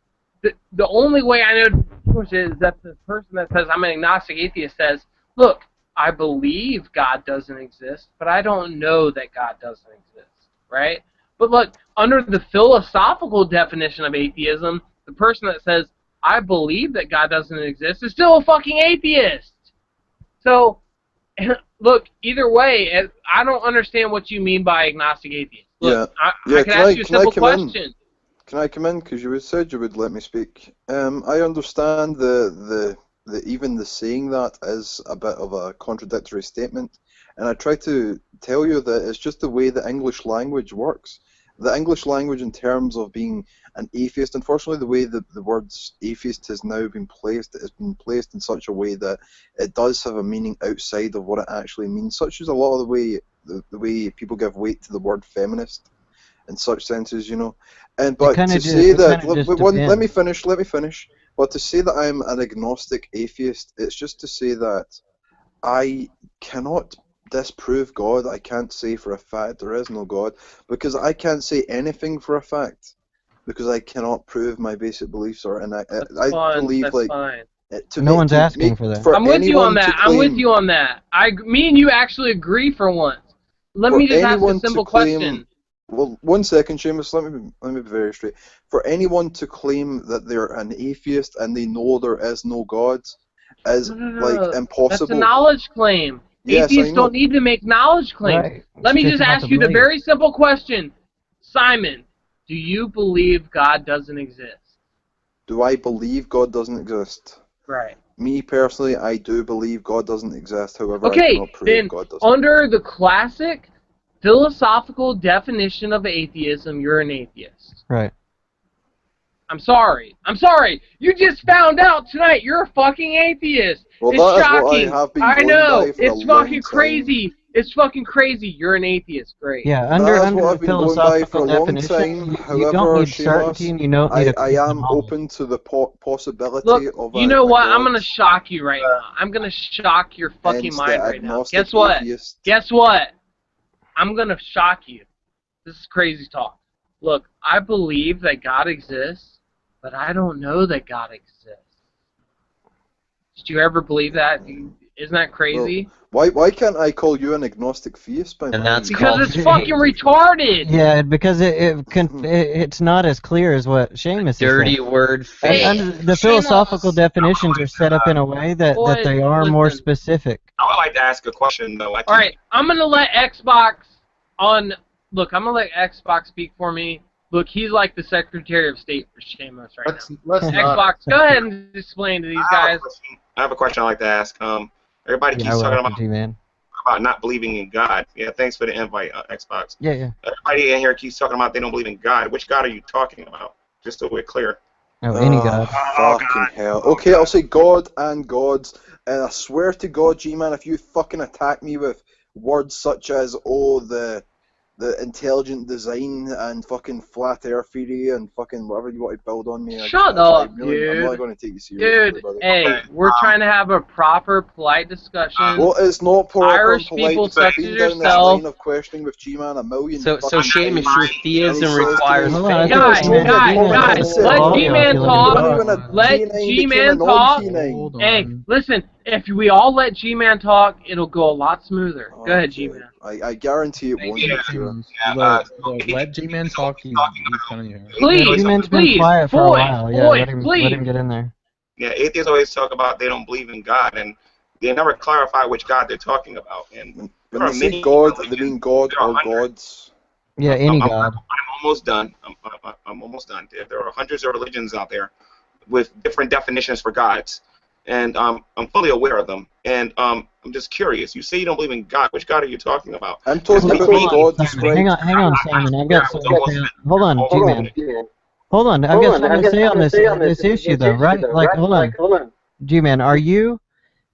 the only way I know to push it is that the person that says I'm an agnostic atheist says, look, I believe God doesn't exist, but I don't know that God doesn't exist, right? But look, under the philosophical definition of atheism, the person that says, I believe that God doesn't exist is still a fucking atheist. So, look, either way, I don't understand what you mean by agnostic atheist. Look, I can ask you a simple question. Can I come in? Because you said you would let me speak. I understand the even the saying that is a bit of a contradictory statement, and I try to tell you that it's just the way the English language works. The English language, in terms of being an atheist, unfortunately, the way the words atheist has now been placed, it has been placed in such a way that it does have a meaning outside of what it actually means, such as a lot of the way people give weight to the word feminist in such senses, you know. But to say that, let me finish. But to say that I'm an agnostic atheist, it's just to say that I cannot disprove God. I can't say for a fact there is no God, because I can't say anything for a fact, because I cannot prove my basic beliefs and I believe that's like fine. No one's asking for that. I'm with you on that. Me and you actually agree for once. Let me just ask a simple question. Well, 1 second, Seamus. Let me be very straight. For anyone to claim that they're an atheist and they know there is no God is like impossible. That's a knowledge claim. Yes, Atheists don't need to make knowledge claims. Right. Let me just ask you the very simple question, Simon. Do you believe God doesn't exist? Do I believe God doesn't exist? Right. Me personally, I do believe God doesn't exist. However, I okay, cannot prove then God doesn't. Under the classic philosophical definition of atheism, you're an atheist. Right. I'm sorry. You just found out tonight you're a fucking atheist. Well, it's that shocking. is what I have been I going know. by for It's a long fucking time. crazy. It's fucking crazy. You're an atheist. Great. Yeah, under That's what I've the been going by for philosophical a long definition, time. you However, don't need Seamus, certainty and you don't need I am open to the possibility Look, of you know a what? God. I'm going to shock you right now. I'm going to shock your fucking Hence mind the right now. agnostic Guess what? atheist. Guess what? I'm going to shock you. This is crazy talk. Look, I believe that God exists, but I don't know that God exists. Did you ever believe that? Isn't that crazy? Well, why can't I call you an agnostic theist? Because it's fucking retarded. Yeah, because it's not as clear as what Seamus Dirty is word saying. And the philosophical definitions are set up in a way that they are more specific. I would like to ask a question though. All right, I'm gonna let Xbox Look, I'm gonna let Xbox speak for me. Look, he's like the Secretary of State for Shamos right now. Xbox, go ahead and explain to these guys. I have a question I'd like to ask. Everybody keeps talking about not believing in God. Yeah, thanks for the invite, Xbox. Yeah. Everybody in here keeps talking about they don't believe in God. Which God are you talking about? Just so we're clear. Oh, any God. Fucking hell. Okay, I'll say God and gods, and I swear to God, G-Man, if you fucking attack me with words such as, the intelligent design and fucking flat earth theory and fucking whatever you want to build on me. Shut up, I'm dude. not going to take you seriously, Dude, buddy. hey, we're trying to have a proper, polite discussion. Well, it's not proper Irish and polite. people Because I've such as been down this yourself. line of questioning with G-Man a million So fucking Seamus, times, your theism and he says to requires me, faith. Guys, let G-Man talk. Let K9 G-Man became a talk. non-K9. Hey, listen, if we all let G-Man talk, it'll go a lot smoother. Go ahead, G-Man. I guarantee it won't. Sure. Let G-Man talk. He's kind of Please, G-Man's been please, quiet for a boys, while. Yeah, boys, let him please. get in there. Yeah, atheists always talk about they don't believe in God, and they never clarify which God they're talking about. And there When are they say many God, religions. they mean God There are or hundreds. gods. Yeah, any god. I'm almost done. I'm almost done. There are hundreds of religions out there with different definitions for gods, and I'm fully aware of them. And I'm just curious. You say you don't believe in God. Which God are you talking about? I'm talking about God described. Hang on, Simon. I've got something to say. Hold on, G-Man. Hold on, I've got something to say on this issue, though, right? Like, hold on. G-Man, are you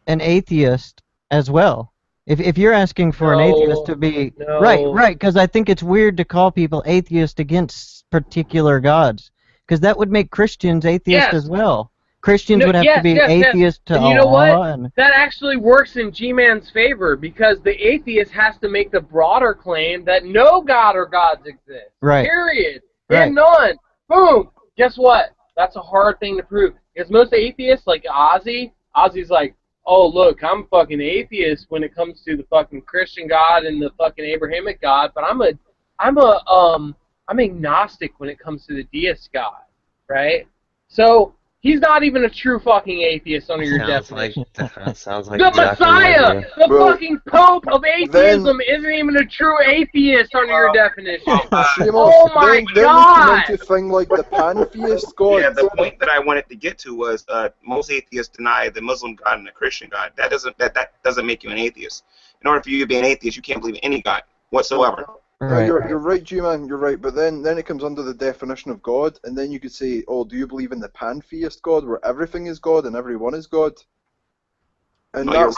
an atheist as well? If you're asking for an atheist to be... No. Right, because I think it's weird to call people atheist against particular gods. Because that would make Christians atheist as well. Christians would have to be atheist to and you know Allah. what? And... That actually works in G-Man's favor because the atheist has to make the broader claim that no god or gods exist. Right. Period. Right. And none. Boom. Guess what? That's a hard thing to prove. Because most atheists, like Ozzy's like, oh, look, I'm fucking atheist when it comes to the fucking Christian God and the fucking Abrahamic God, but I'm agnostic when it comes to the deist God, right? So he's not even a true fucking atheist under your definition. That sounds like The exactly Messiah, what the fucking Pope of atheism, isn't even a true atheist under your definition. Oh my then God! we come into thing like the pantheist God. Yeah, the point that I wanted to get to was most atheists deny the Muslim God and the Christian God. That doesn't make you an atheist. In order for you to be an atheist, you can't believe in any God whatsoever. Right. You're right, G-Man, you're right, but then it comes under the definition of God, and then you could say, oh, do you believe in the pantheist God, where everything is God and everyone is God? And No,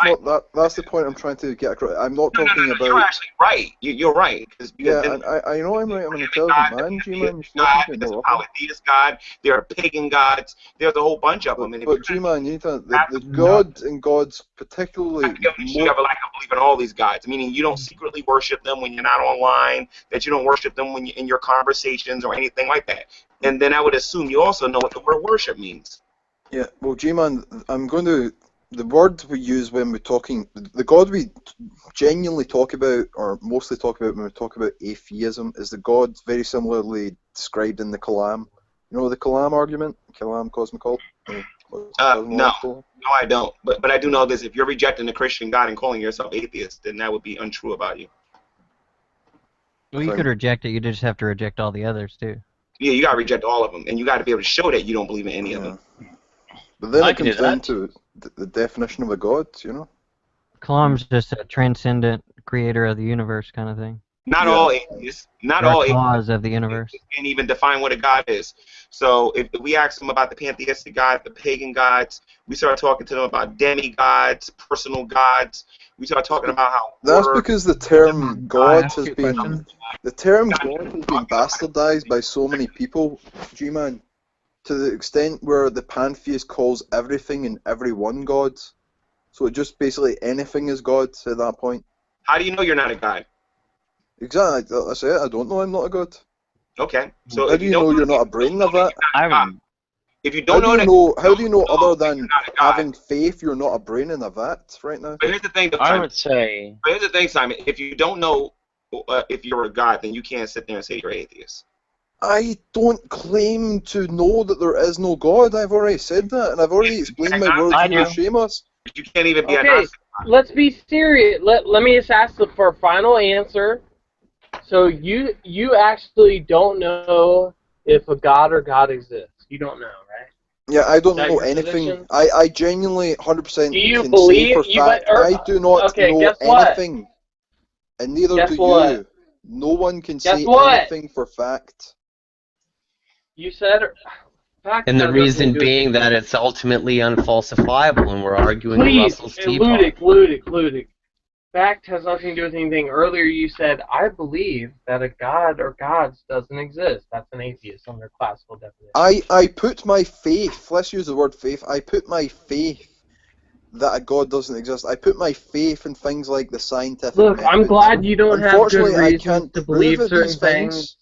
that's the point I'm trying to get across. I'm not talking about... You're actually right. You're right. And I know I'm right. I'm an intelligent man, G-Man. There's a polytheist God. There are pagan gods. There's a whole bunch of them. But G-Man, you need to... The God and gods particularly... You have a lack of belief in all these gods, meaning you don't secretly worship them when you're not online, that you don't worship them when you're in your conversations or anything like that. And then I would assume you also know what the word worship means. Yeah, well, G-Man, I'm going to... The word we use when we're talking, the God we genuinely talk about, or mostly talk about when we talk about atheism, is the God very similarly described in the Kalam. You know the Kalam argument? Kalam Cosmical? No, I don't. But I do know this: if you're rejecting the Christian God and calling yourself atheist, then that would be untrue about you. Well, you could reject it. You just have to reject all the others too. Yeah, you gotta reject all of them, and you gotta be able to show that you don't believe in any of them. But then it comes down to the definition of a God, you know? Kalam's just a transcendent creator of the universe kind of thing. Not all atheists, not Or all cause of the universe. can't even define what a god is. So if we ask them about the pantheistic God, the pagan gods, we start talking to them about demigods, personal gods. We start talking about how That's because the term God has been bastardized by so many people, G-Man, to the extent where the pantheist calls everything and everyone God. So it just basically anything is God at that point. How do you know you're not a god? Exactly, that's it. I don't know I'm not a god. Okay. So how do you know you're not a brain of that? If you don't How do you know other than having faith you're not a brain in a vat right now? But here's the thing, But here's the thing, Simon. If you don't know if you're a god, then you can't sit there and say you're atheist. I don't claim to know that there is no God. I've already said that, and I've already explained my words to Shamos. You can't even be okay, let's be serious. Let me just ask for a final answer. So you actually don't know if a god or God exists. You don't know, right? Yeah, I don't Is that know your anything. position? I genuinely 100% Do you can believe say for fact I do not know guess what? anything, and neither Guess do what? you. No one can Guess say what? anything for fact. You said fact And the has reason nothing to do being with that it's ultimately unfalsifiable, and we're arguing Please, Russell's teapot. Ludic. fact has nothing to do with anything. Earlier you said, I believe that a god or gods doesn't exist. That's an atheist under classical definition. I put my faith, let's use the word faith, I put my faith that a god doesn't exist. I put my faith in things like the scientific Look, method. I'm glad you don't have good Unfortunately, I reasons can't to believe prove certain these things.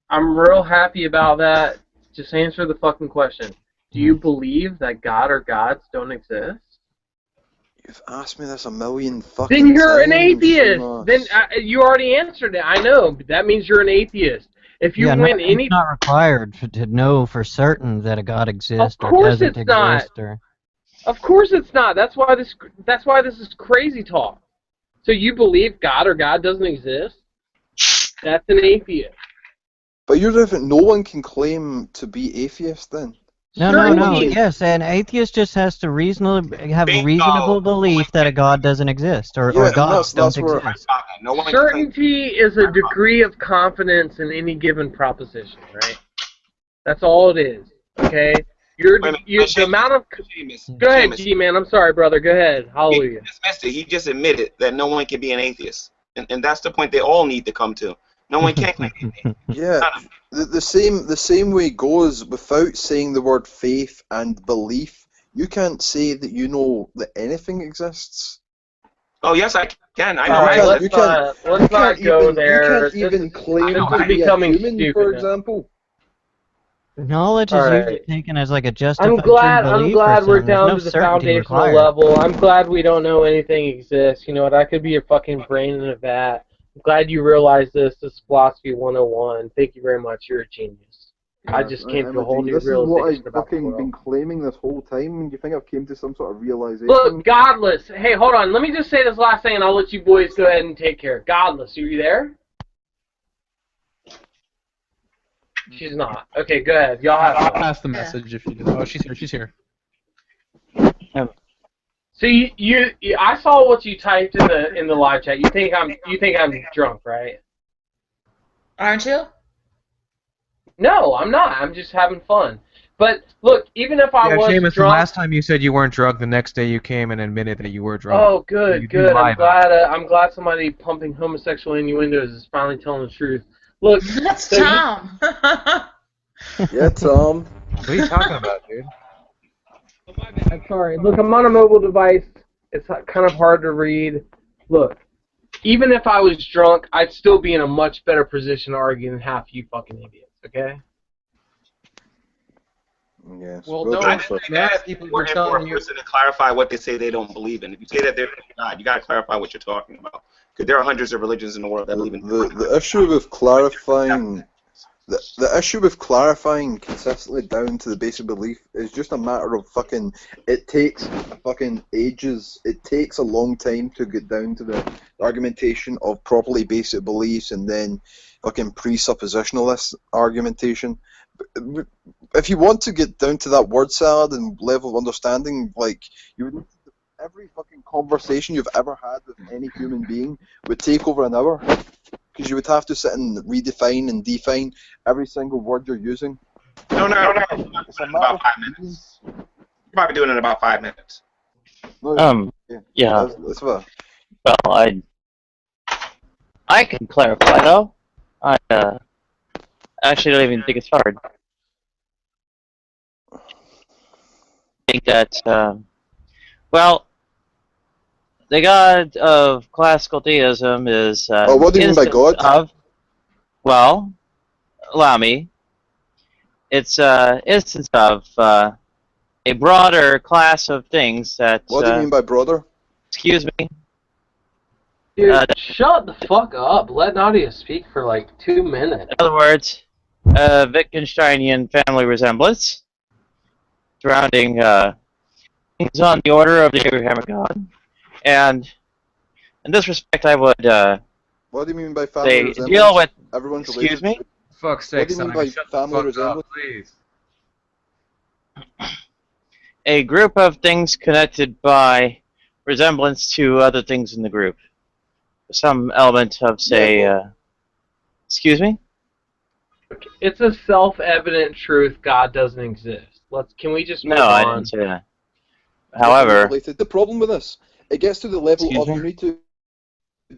I'm real happy about that. Just answer the fucking question. Do you believe that God or gods don't exist? You've asked me this a million fucking Then you're an times, atheist. Shamos. Then you already answered it. I know. But that means you're an atheist. If you Yeah, win it's not required to know for certain that a God exists or doesn't it's not. exist. Or Of course it's not. That's why this is crazy talk. So you believe God or God doesn't exist? That's an atheist. But you're different. No one can claim to be atheist then. No. Yes, an atheist just has to have a reasonable belief that a God doesn't exist or gods don't exist. Certainty is a degree of confidence in any given proposition, right? That's all it is. Okay? The amount of... Go ahead, G-Man. I'm sorry, brother. Go ahead. Hallelujah. He just admitted that no one can be an atheist. And that's the point they all need to come to. No one can claim anything. Yeah, the same way goes without saying the word faith and belief. You can't say that you know that anything exists. Oh yes, I can. I know. All right, let's not go there. You can't even claim this to is be a becoming human, stupid for now. example. Knowledge is usually taken as like a I'm justified glad belief or we're something. There's down no to the certainty foundational required. level. I'm glad we don't know anything exists. You know what? I could be your fucking brain in a vat. I'm glad you realized this. This is philosophy 101. Thank you very much. You're a genius. I just came to a whole new This is what realization I've about the fucking world. been claiming this whole time. You think I've came to some sort of realization? Look, godless. Hey, hold on. Let me just say this last thing, and I'll let you boys go ahead and take care. Godless, are you there? She's not. Okay, go ahead. Y'all have I'll fun. pass the message if you do. Oh, she's here. She's here. So you I saw what you typed in the live chat. You think I'm drunk, right? Aren't you? No, I'm not. I'm just having fun. But look, even if I was Seamus, the drunk. last time you said you weren't drunk, the next day you came and admitted that you were drunk. Oh, good, You do good. lie I'm glad somebody pumping homosexual innuendos is finally telling the truth. Look, That's so Tom. Yeah, Tom. What are you talking about, dude? I'm sorry. Look, I'm on a mobile device. It's kind of hard to read. Look, even if I was drunk, I'd still be in a much better position to argue than half you fucking idiots, okay? Yes. Well, well no, done, I'm sir. mad at people for For a telling you. person to clarify what they say they don't believe in. If you say that they're God, you got to clarify what you're talking about. Because there are hundreds of religions in the world that believe in The issue with clarifying the issue with clarifying consistently down to the basic belief is just a matter of fucking. It takes fucking ages. It takes a long time to get down to the argumentation of properly basic beliefs and then fucking presuppositionalist argumentation. If you want to get down to that word salad and level of understanding, like you would. Every fucking conversation you've ever had with any human being would take over an hour, because you would have to sit and redefine and define every single word you're using. No. It's about 5 minutes. You're probably doing it in about 5 minutes. Yeah. That's what. Well, I can clarify though. I actually don't even think it's hard. I think that well, the god of classical deism is what do you mean by God? Well, allow me. It's instance of a broader class of things that. What do you mean by broader? Excuse me. Dude, shut the fuck up. Let Nadia speak for like 2 minutes. In other words, Wittgensteinian family resemblance surrounding things on the order of the Abrahamic God. And in this respect, I would what do you mean by family resemblance? deal with. Everyone's Excuse related. me. Fuck's sake, What do you mean Simon, by shut the family fuck resemblance? up, please. A group of things connected by resemblance to other things in the group. Some element of, say, excuse me? It's a self-evident truth God doesn't exist. Can we just move No, I on? didn't say that. However, The problem with this, it gets to the level Excuse of me? you need to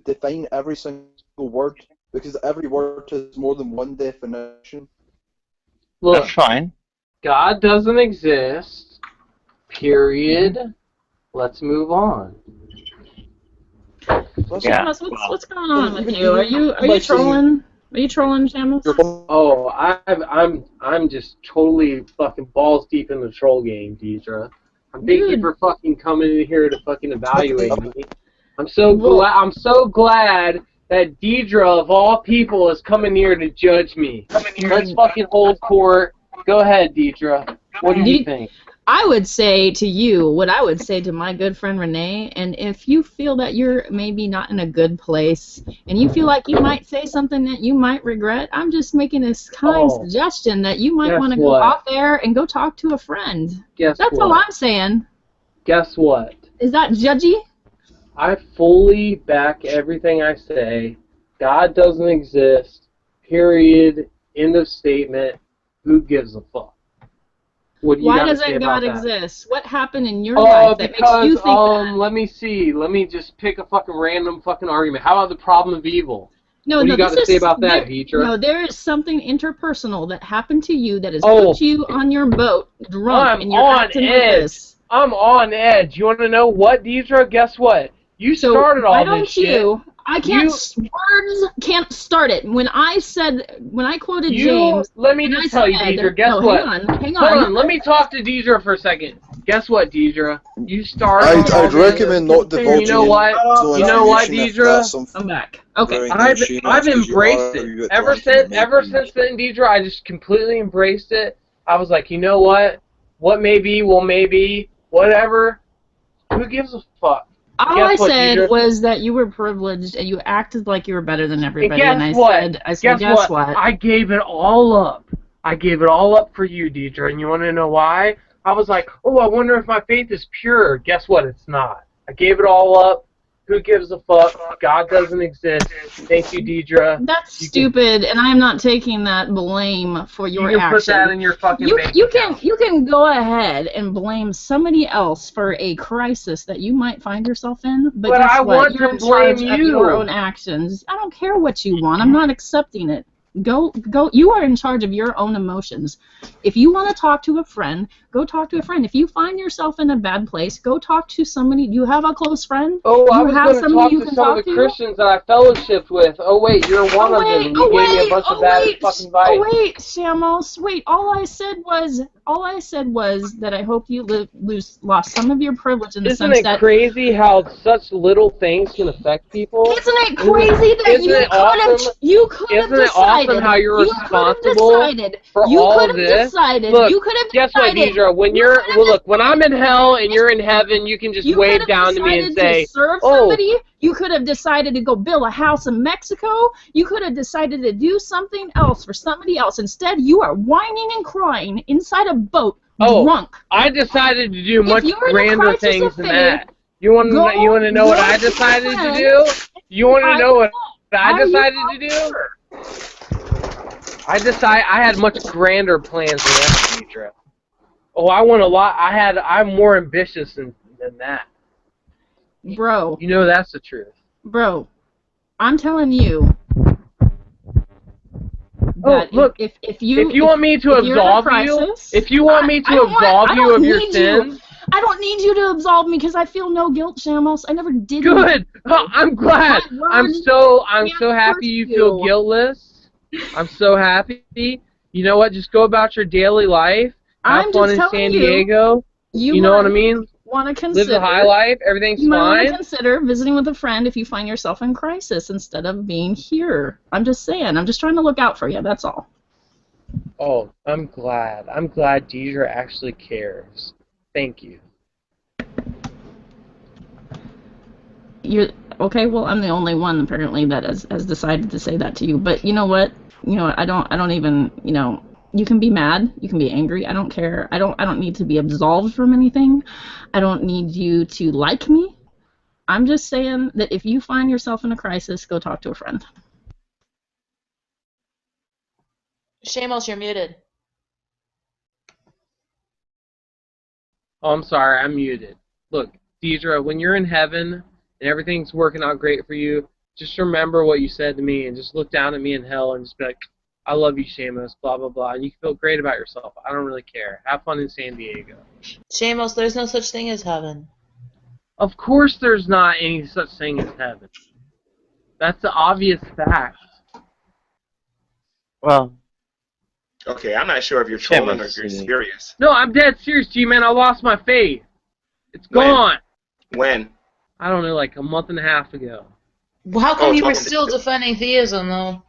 define every single word, because every word has more than one definition. Look, That's fine. God doesn't exist. Period. Let's move on. Yeah. Shamos, what's going on with you? Are you trolling? Are you trolling, Shamos? Oh, I'm just totally fucking balls deep in the troll game, Deidre. Thank you for fucking coming in here to fucking evaluate me. I'm so glad that Deidre of all people is coming here to judge me. Let's fucking hold court. Go ahead, Deidre. What do you think? I would say to you what I would say to my good friend Renee, and if you feel that you're maybe not in a good place and you feel like you might say something that you might regret, I'm just making this kind suggestion that you might want to go out there and go talk to a friend. That's all I'm saying. Guess what? Is that judgy? I fully back everything I say. God doesn't exist. Period. End of statement. Who gives a fuck? Why doesn't God exist? What happened in your life that makes you think that? Let me see. Let me just pick a fucking random fucking argument. How about the problem of evil? What do you got to say about that, Deidre? No, there is something interpersonal that happened to you that has put you on your boat drunk and you're acting like this. I'm on edge. You want to know what, Deidre? Guess what? You started all this shit. I can't. Words can't start it. When I quoted James. Let me just tell you, Deidre. Guess what? Hang on. Hold on. Let me talk to Deidre for a second. Guess what, Deidre? You started. I'd recommend not divulging. You know what? Deidre? I'm back. Okay. I've embraced it. Ever since then, Deidre, I just completely embraced it. I was like, you know what? What may be will maybe. Whatever. Who gives a fuck? All I said was that you were privileged and you acted like you were better than everybody. And I said, guess what? I gave it all up. I gave it all up for you, Deidre. And you want to know why? I was like, oh, I wonder if my faith is pure. Guess what? It's not. I gave it all up. Who gives a fuck? God doesn't exist. Thank you, Deidre. That's stupid, and I'm not taking that blame for your action. You can put that in your fucking bank account. You can go ahead and blame somebody else for a crisis that you might find yourself in, but guess what? You're in charge of your own actions. I don't care what you want. I'm not accepting it. Go. You are in charge of your own emotions. If you want to talk to a friend, go talk to a friend. If you find yourself in a bad place, go talk to somebody. You have a close friend? Oh, I was going to talk to some of the Christians that I fellowshipped with. Oh, wait, you're one of them. You gave me a bunch of bad fucking advice. Oh, wait, Shamos. Wait, all I said was that I hope you lost some of your privilege in the sense that... Isn't it crazy how such little things can affect people? Isn't it crazy that you could have decided... Isn't it awesome how you're responsible for all of this? Look, you could have guess what, Deidre? When I'm in hell and you're in heaven, you can just wave down to me and say, somebody. You could have decided to go build a house in Mexico. You could have decided to do something else for somebody else. Instead, you are whining and crying inside a boat, drunk. I decided to do much grander things than that. You want to know what I decided to do? You want to know what I decided to do? I had much grander plans than that, Deidre. Oh, I want a lot. I'm more ambitious than that. Bro. You know that's the truth. Bro, I'm telling you. Look, if you want me to absolve you, if you want me to absolve you of your sins, I don't need you to absolve me because I feel no guilt, Shamos. I never did. Good. Oh, I'm glad. I'm so happy you feel guiltless. I'm so happy. You know what? Just go about your daily life. Have fun in San Diego. You know what I mean? Want to consider live the high life. Everything's fine. You might want to consider visiting with a friend if you find yourself in crisis instead of being here. I'm just saying. I'm just trying to look out for you. That's all. Oh, I'm glad. I'm glad Deidre actually cares. Thank you. You're okay. Well, I'm the only one apparently that has decided to say that to you. But you know what? I don't even. You can be mad, you can be angry, I don't care. I don't need to be absolved from anything. I don't need you to like me. I'm just saying that if you find yourself in a crisis, go talk to a friend. Shamos, you're muted. Oh, I'm sorry, I'm muted. Look, Deidre, when you're in heaven and everything's working out great for you, just remember what you said to me and just look down at me in hell and just be like, I love you, Shamos, blah, blah, blah. And you can feel great about yourself. I don't really care. Have fun in San Diego. Shamos, there's no such thing as heaven. Of course there's not any such thing as heaven. That's the obvious fact. Well. Okay, I'm not sure if you're trolling or if you're serious. No, I'm dead serious, G-Man. I lost my faith. It's gone. When? I don't know, like a month and a half ago. Well, how come you were still defending theism, though?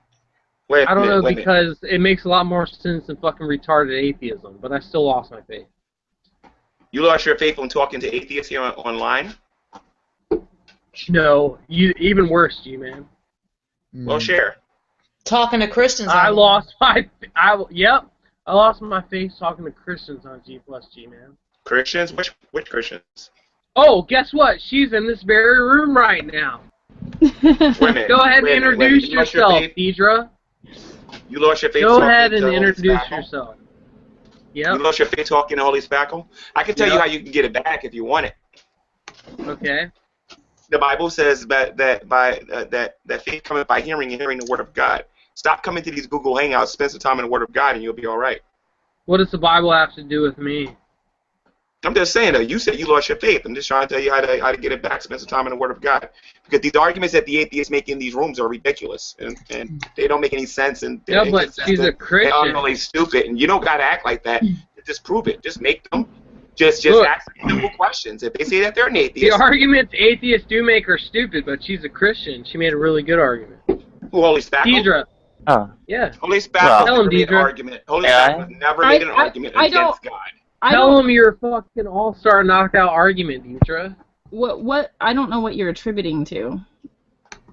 I don't know, because it makes a lot more sense than fucking retarded atheism, but I still lost my faith. You lost your faith when talking to atheists here online? No, even worse, G-Man. Well, share. Talking to Christians. I lost my faith talking to Christians on G+, G-Man. Christians? Which Christians? Oh, guess what? She's in this very room right now. Go ahead and introduce yourself, Deidre. You lost your faith. Go ahead and introduce yourself. Yeah. You lost your faith talking to Holy Spackle? I can tell you how you can get it back if you want it. Okay. The Bible says that faith cometh by hearing and hearing the Word of God. Stop coming to these Google Hangouts, spend some time in the Word of God, and you'll be all right. What does the Bible have to do with me? I'm just saying, though, you said you lost your faith. I'm just trying to tell you how to get it back, spend some time in the Word of God. Because these arguments that the atheists make in these rooms are ridiculous, and they don't make any sense. And yeah, but she's a Christian. They're utterly stupid, and you don't got to act like that. Just prove it. Just make them. Just ask simple questions. If they say that they're an atheist. The arguments atheists do make are stupid, but she's a Christian. She made a really good argument. Who, Holy Spackle? Deidre. Oh. Yeah. Holy Spackle Tell him, made an Deidre. argument. Holy Spackle never made an argument against God. Tell him you're a fucking all-star knockout argument, Deidre. What? I don't know what you're attributing to.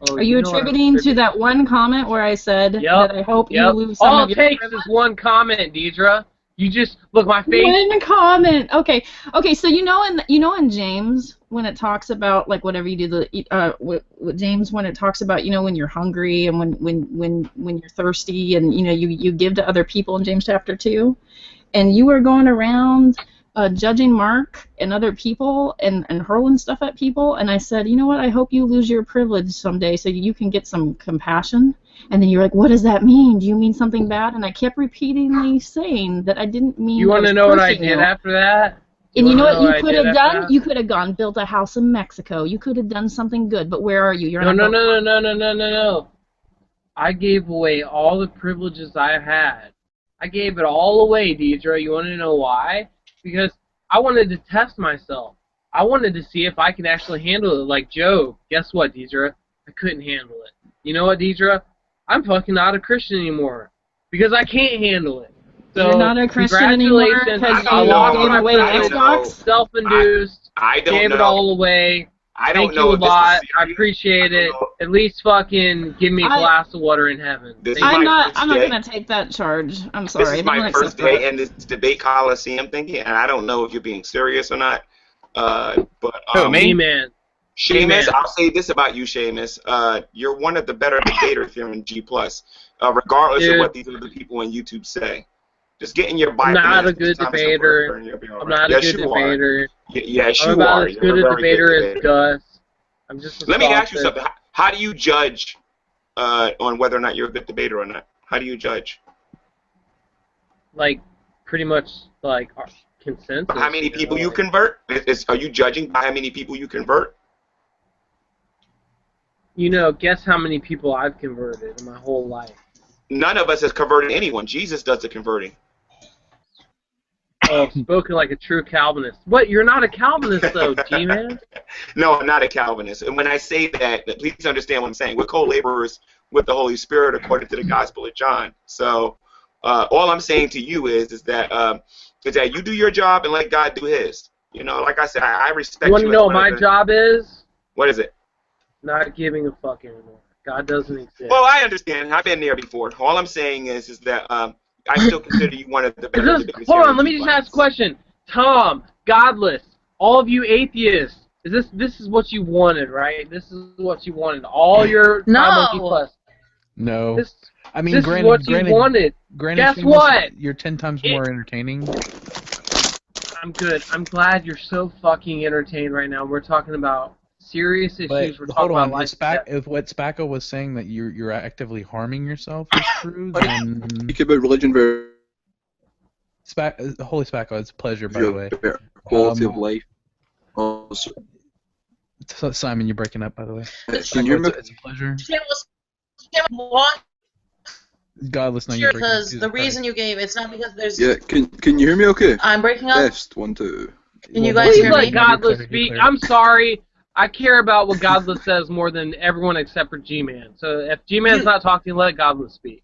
Oh, Are you attributing to that one comment where I said that I hope you lose some All of it your takes is one comment, Deidre. You just look my face. One comment. Okay. So you know in James when it talks about like whatever you do with James when it talks about when you're hungry and when you're thirsty and you give to other people in James chapter 2, and you were going around judging Mark and other people and hurling stuff at people, and I said, you know what, I hope you lose your privilege someday so you can get some compassion. And then you're like, what does that mean? Do you mean something bad? And I kept repeatedly saying that I didn't mean. You want to know what I did after that? And you know what you could have done? You could have gone built a house in Mexico. You could have done something good. But where are you? You're No. I gave away all the privileges I had. I gave it all away, Deidre. You want to know why? Because I wanted to test myself. I wanted to see if I could actually handle it like Job. Guess what, Deidre? I couldn't handle it. You know what, Deidre? I'm fucking not a Christian anymore because I can't handle it. So, you're not a Christian anymore because you gave away Xbox? Self-induced. I don't gave know. It all away. I don't Thank know you a if this lot. is I appreciate it. At least fucking give me a glass of water in heaven. I'm not gonna take that charge. I'm sorry. This is my first day in this debate coliseum thinking, and I don't know if you're being serious or not. Me, man. Seamus, I'll say this about you, Seamus. You're one of the better debaters here in G+, regardless of what these other people on YouTube say. Just get in your Bible. I'm not a good debater. I'm not a good debater. Yes, I'm you about are. as good a debater as Gus. I'm just. Let me ask you something. How do you judge on whether or not you're a good debater or not? How do you judge? Like, pretty much like consensus. How many people you convert? Are you judging by how many people you convert? Guess how many people I've converted in my whole life. None of us has converted anyone. Jesus does the converting. Oh, spoken like a true Calvinist. What? You're not a Calvinist, though, G-Man? No, I'm not a Calvinist. And when I say that, please understand what I'm saying. We're co-laborers with the Holy Spirit according to the Gospel of John. So all I'm saying to you is that you do your job and let God do His. Like I said, I respect you. You want to know what my job is? What is it? Not giving a fuck anymore. God doesn't exist. Well, I understand. I've been there before. All I'm saying is that I still consider you one of the better debaters. Hold on, let me just ask a question. Tom, Godless, all of you atheists, this is what you wanted, right? This is what you wanted. All your No. No. This I mean, is what you wanted. Granted, Guess what? You're 10 times more entertaining. I'm good. I'm glad you're so fucking entertained right now. We're talking about serious issues. But We're hold talking on, about life. if what Spacco was saying that you're actively harming yourself is true, then Speak about religion very Holy Spacco, it's a pleasure, by the way. quality of life. Simon, you're breaking up, by the way. Can you Spacco, it's a pleasure. Godless, no, you're breaking up. Because the reason you gave, it's not because there's. Yeah, can you hear me okay? I'm breaking up. Test, 1, 2. Can you guys Please hear let me? Godless speak. I'm sorry. I care about what Godless says more than everyone except for G-Man. So if G-Man's not talking, let Godless speak.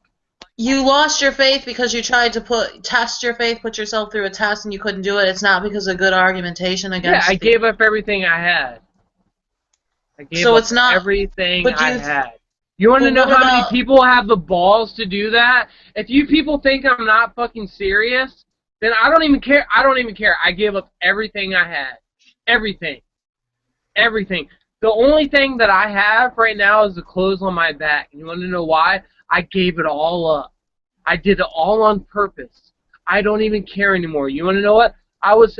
You lost your faith because you tried to test your faith, put yourself through a test, and you couldn't do it. It's not because of good argumentation against. Yeah, I gave up everything I had. I gave So up it's not everything I had. You want to know how many people have the balls to do that? If you people think I'm not fucking serious, then I don't even care. I don't even care. I gave up everything I had. Everything. Everything. The only thing that I have right now is the clothes on my back. And you want to know why? I gave it all up. I did it all on purpose. I don't even care anymore. You want to know what? I was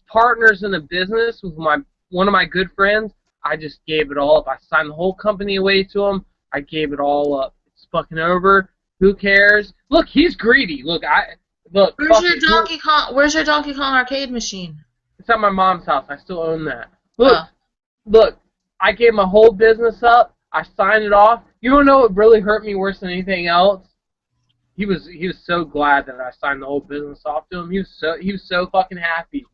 partners in a business with one of my good friends. I just gave it all up. I signed the whole company away to him. I gave it all up. It's fucking over. Who cares? Look, he's greedy. Look. Where's your Donkey Kong? Where's your Donkey Kong arcade machine? It's at my mom's house. I still own that. Look. I gave my whole business up. I signed it off. You wanna know what really hurt me worse than anything else? He was so glad that I signed the whole business off to him. He was so fucking happy.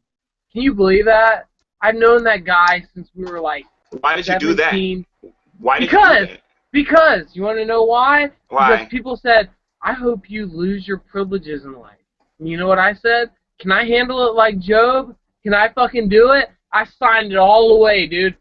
Can you believe that? I've known that guy since we were like. Why did 17. you do that? Why did you do that? Because you want to know why? Why? Because people said, I hope you lose your privileges in life. And you know what I said? Can I handle it like Job? Can I fucking do it? I signed it all away, dude.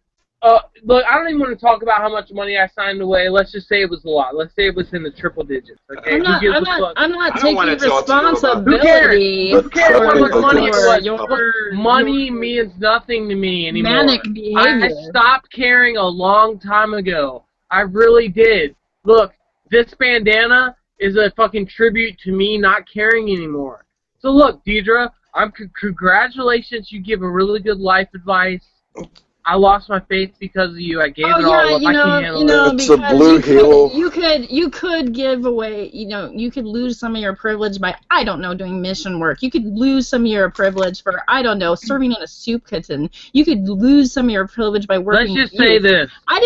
Look, I don't even want to talk about how much money I signed away. Let's just say it was a lot. Let's say it was in the triple digits. Okay? I'm not taking responsibility. Who cares how much money it was? Your Money means nothing to me anymore. manic behavior. I stopped caring a long time ago. I really did. Look, this bandana is a fucking tribute to me not caring anymore. So look, Deidre, congratulations. You give a really good life advice. I lost my faith because of you. I gave it all up. I can't handle it. It's a blue halo. You could give away, you could lose some of your privilege by, I don't know, doing mission work. You could lose some of your privilege for, I don't know, serving in a soup kitchen. You could lose some of your privilege by working. Let's just say this. I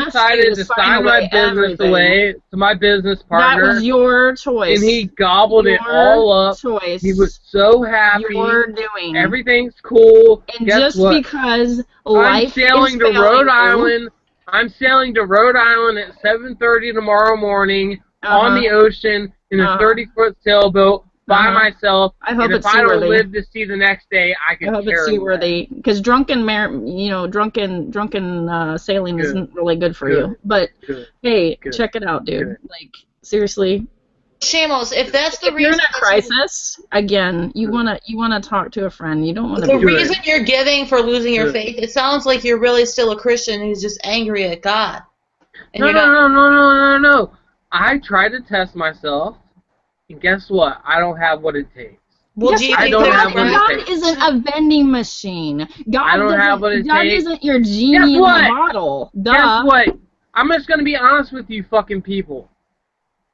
decided to sign my business away to my business partner. That was your choice. And he gobbled it all up. Choice. He was so happy. You're doing. Everything's cool. And guess just what? Because life I'm sailing to is Rhode failing Island. I'm sailing to Rhode Island at 7:30 tomorrow morning on the ocean in a 30-foot sailboat by myself. I hope and it's if I don't seaworthy. live to see the next day, I can I hope it's carry seaworthy, because drunken sailing isn't really good for you. But hey, check it out, dude. Like seriously. Shamos, if that's the If reason you're in a crisis, again, you wanna talk to a friend. You don't want to. The reason you're giving for losing your faith, it sounds like you're really still a Christian who's just angry at God. And No. I tried to test myself, and guess what? I don't have what it takes. Well, God isn't a vending machine. God isn't your genie in the bottle. Duh. Guess what? I'm just gonna be honest with you, fucking people.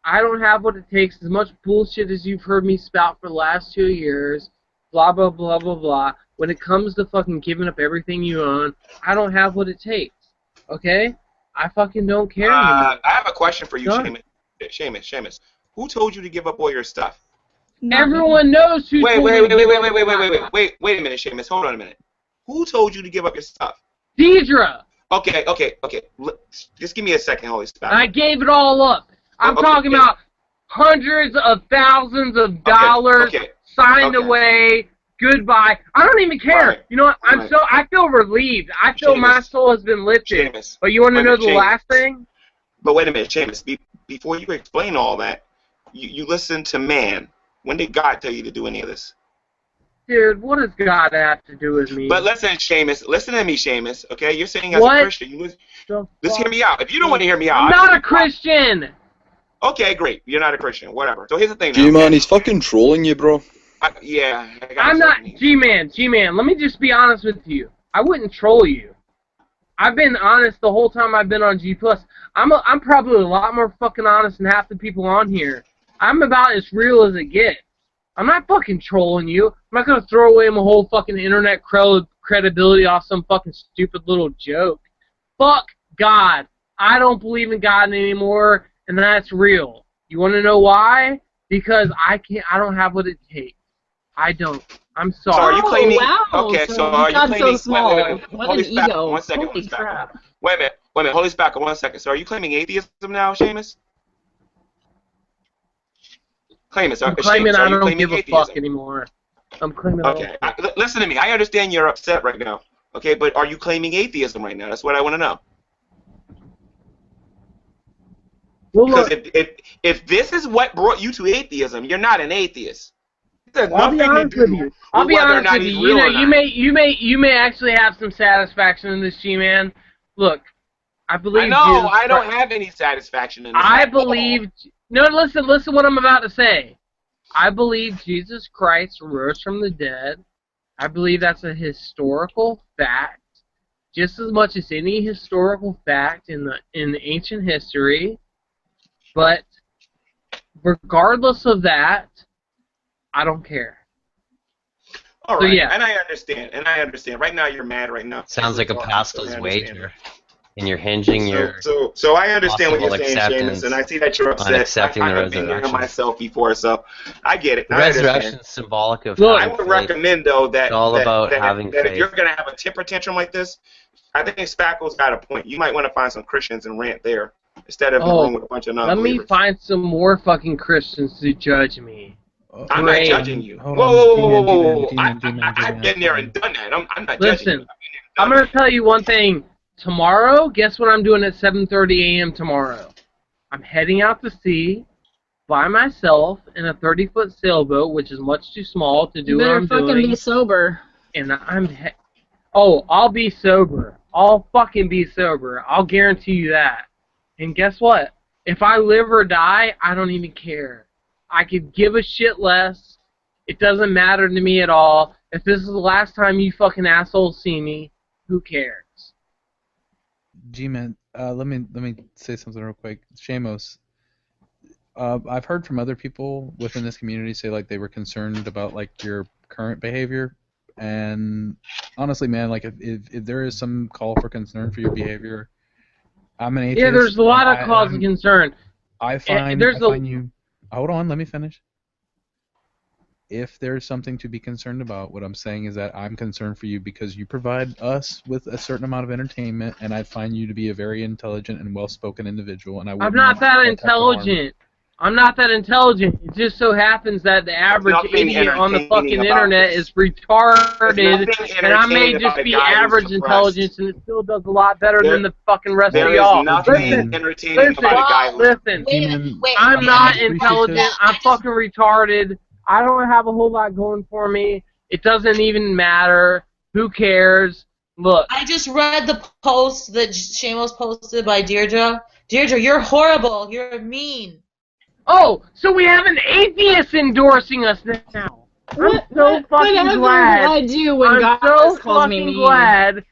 I don't have what it takes. As much bullshit as you've heard me spout for the last 2 years, blah, blah, blah, blah, blah. When it comes to fucking giving up everything you own, I don't have what it takes. Okay? I fucking don't care anymore. I have a question for you, Shamos. Who told you to give up all your stuff? Everyone knows who told me to give up. Wait a minute, Shamos. Hold on a minute. Who told you to give up your stuff? Deidre! Okay. Just give me a second, Holy Spirit. I gave it all up. I'm talking about hundreds of thousands of dollars signed away. Goodbye. I don't even care. Right. You know what? I feel relieved. I feel my soul has been lifted. But you want to know the last thing? But wait a minute, Shamos. Before you explain all that, you listen to man. When did God tell you to do any of this? Dude, what does God have to do with me? But listen, Shamos. Listen to me, Shamos. Okay, you're saying as a Christian. Just hear me out. If you don't want to hear me out, I'm not a Christian. Okay, great. You're not a Christian. Whatever. So here's the thing. G-Man, he's fucking trolling you, bro. I'm not. G-Man. Let me just be honest with you. I wouldn't troll you. I've been honest the whole time I've been on G+. I'm probably a lot more fucking honest than half the people on here. I'm about as real as it gets. I'm not fucking trolling you. I'm not gonna throw away my whole fucking internet credibility off some fucking stupid little joke. Fuck God. I don't believe in God anymore, and that's real. You want to know why? Because I don't have what it takes. I don't. I'm sorry. So are you claiming? Wow, Okay, so so are you God's claiming? so small. Hold What an this back. ego. 1 second. Holy crap. Wait a minute. Hold this back 1 second. So are you claiming atheism now, Seamus? Claim it. I'm claiming I don't give a fuck anymore. I'm claiming. Okay. Listen to me. I understand you're upset right now. Okay, but are you claiming atheism right now? That's what I want to know. Well, because if this is what brought you to atheism, you're not an atheist. I'll be honest with you. I'll be honest with you. You know, you may actually have some satisfaction in this, G-Man. Look, I believe. I know. I don't have any satisfaction in this. I believe. No, listen what I'm about to say. I believe Jesus Christ rose from the dead. I believe that's a historical fact, just as much as any historical fact in the ancient history. But regardless of that, I don't care. All right, so, yeah. And I understand. Right now, you're mad. Right now, sounds like a pastor's wager, and you're hinging your. So I understand what you're saying, acceptance Seamus, and I see that you're upset. on accepting the I've been there resurrection. myself before, so I get it. The I understand. resurrection is symbolic of. Look, I having would faith. recommend though that It's all about that having if faith. you're gonna have a temper tantrum like this, I think Spackle's got a point. You might want to find some Christians and rant there instead of in the room with a bunch of let non-believers. me find some more fucking Christians to judge me. I'm not judging you. Hold Whoa. on, I've been there and done that. I'm not judging Listen, you. I'm going to tell you one thing. Tomorrow, guess what I'm doing at 7:30 a.m. tomorrow? I'm heading out to sea by myself in a 30-foot sailboat, which is much too small to do You what better I'm fucking doing. be sober. And I'll be sober. I'll fucking be sober. I'll guarantee you that. And guess what? If I live or die, I don't even care. I could give a shit less. It doesn't matter to me at all. If this is the last time you fucking assholes see me, who cares? G-Man, let me say something real quick. Shamos, I've heard from other people within this community say like they were concerned about like your current behavior, and honestly, man, like if there is some call for concern for your behavior, I'm an atheist. Yeah, there's a lot of cause of concern. I find you. Hold on, let me finish. If there's something to be concerned about, what I'm saying is that I'm concerned for you because you provide us with a certain amount of entertainment, and I find you to be a very intelligent and well-spoken individual. And I'm not that intelligent. I'm not that intelligent. It just so happens that the average idiot on the fucking internet is retarded, and I may just be average intelligence, and it still does a lot better than the fucking rest of y'all. Nothing entertaining about a guy. Listen, I'm not intelligent. I'm fucking retarded. I don't have a whole lot going for me. It doesn't even matter. Who cares? Look. I just read the post that Shamos posted by Deirdre. Deirdre, you're horrible. You're mean. Oh, so we have an atheist endorsing us now. I'm so fucking glad. I do when God calls me mean.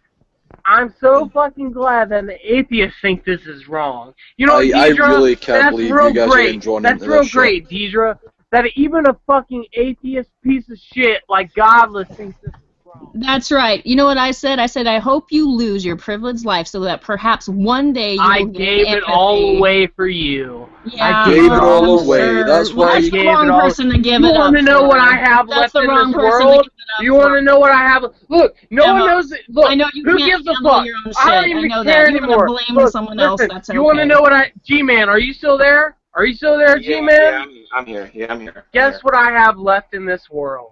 I'm so fucking glad that the atheists think this is wrong. You know, I Deidre, really can't believe you guys are enjoying That's this real shit. great, Deidre. That even a fucking atheist piece of shit like Godless thinks this is wrong. That's right. You know what I said? I said, I hope you lose your privileged life so that perhaps one day you will gave it all away for you. Yeah, I gave it all away. Sure. That's why That's the wrong person to give it up. You want to know what I have That's left the in wrong this person world? to give it up You want to know what I have? Look, no Emma, one knows it. Look, I know you who can't gives a handle fuck? your own I don't shit. even I know care that. You're anymore. gonna blame Look, someone else. listen, That's you want to know what G-Man, are you still there? Are you still there, G-Man? Yeah, I'm here. Yeah, I'm here. Guess what I have left in this world?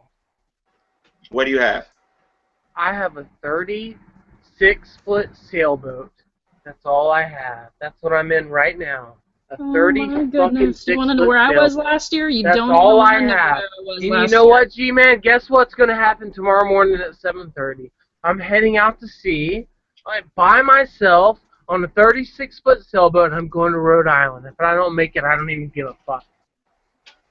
What do you have? I have a 36-foot sailboat. That's all I have. That's what I'm in right now. A 30 my fucking goodness. 6 You want to know where I was last year? You That's don't all even I wanna know have. where I was And you last know year. what, G-Man? Guess what's going to happen tomorrow morning at 7:30? I'm heading out to sea by myself on a 36-foot sailboat, and I'm going to Rhode Island. If I don't make it, I don't even give a fuck.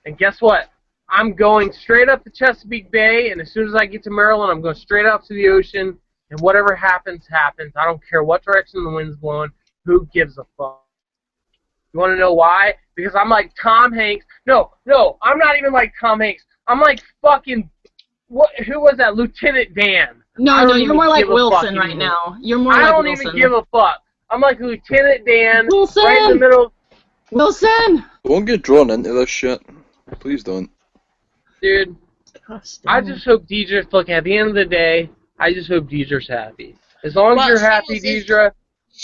And guess what? I'm going straight up to Chesapeake Bay, and as soon as I get to Maryland, I'm going straight out to the ocean, and whatever happens, happens. I don't care what direction the wind's blowing. Who gives a fuck? You want to know why? Because I'm like Tom Hanks. No, I'm not even like Tom Hanks. I'm like fucking, who was that? Lieutenant Dan. No, you're more like Wilson right now. You're more like Wilson. I don't even give a fuck. I'm like Lieutenant Dan, Wilson! right in the middle. Wilson! Don't get drawn into this shit. Please don't. Dude, I just hope Deidre's, look, at the end of the day, I just hope Deidre's happy. As long as you're happy, Deidre.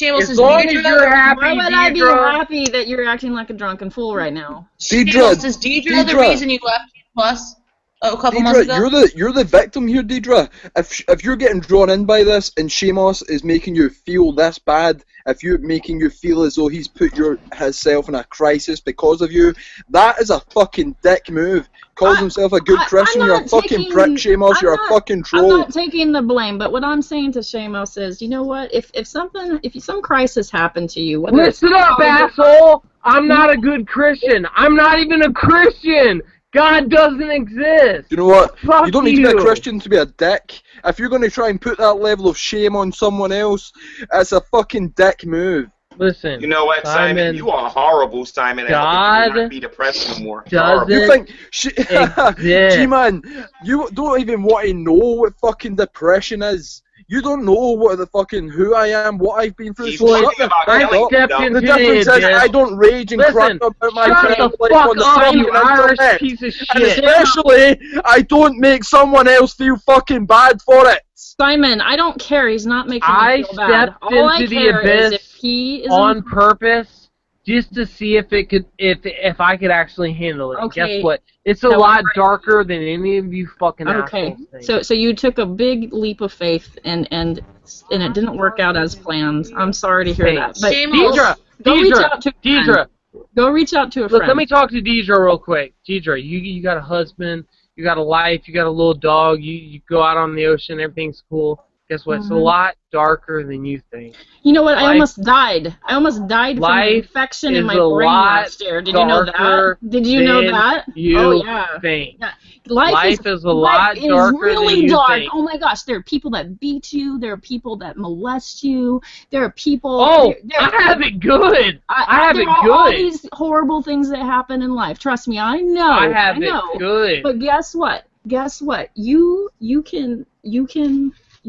As long as you're happy, Why would I be Deidre. happy that you're acting like a drunken fool right now? Shamos, is Deidre the reason you left Plus a couple months ago? You're the victim here, Deidre. If you're getting drawn in by this and Shamos is making you feel this bad, if you're making you feel as though he's put himself in a crisis because of you, that is a fucking dick move. Calls himself a good Christian, you're a fucking prick, Shamos, you're a fucking troll. I'm not taking the blame, but what I'm saying to Shamos is, you know what? If some crisis happened to you, whether Listen up, asshole! I'm not a good Christian. I'm not even a Christian. God doesn't exist. You know what? Fuck you don't need to be a Christian to be a dick. If you're going to try and put that level of shame on someone else, it's a fucking dick move. Listen. You know what, Simon? You are horrible, Simon. God and you not be depressed no more. You think, G-Man, you don't even want to know what fucking depression is. You don't know what who I am, what I've been through. The difference is I don't rage and cry about my life on the fucking internet. Piece of shit. And especially, I don't make someone else feel fucking bad for it. Simon, I don't care. He's not making me feel bad. All I care is if he is on purpose just to see if I could actually handle it. Okay. Guess what? It's a lot darker than any of you fucking Okay. assholes think. So you took a big leap of faith and it didn't work out as planned. I'm sorry to hear that. But Deidre, go reach out to a friend. Look, let me talk to Deidre real quick. Deidre, you got a husband, you got a life, you got a little dog, you go out on the ocean, everything's cool. Guess what? It's a lot darker than you think. You know what? I almost died. I almost died from an infection in my brain last year. Did you know that? Did you know that? Oh yeah. Think. Yeah. Life is a lot darker really than you think. Oh my gosh! There are people that beat you. There are people that molest you. There are people. Oh, I have it good. I have it good. All these horrible things that happen in life. Trust me, I know. I have it good. But guess what? You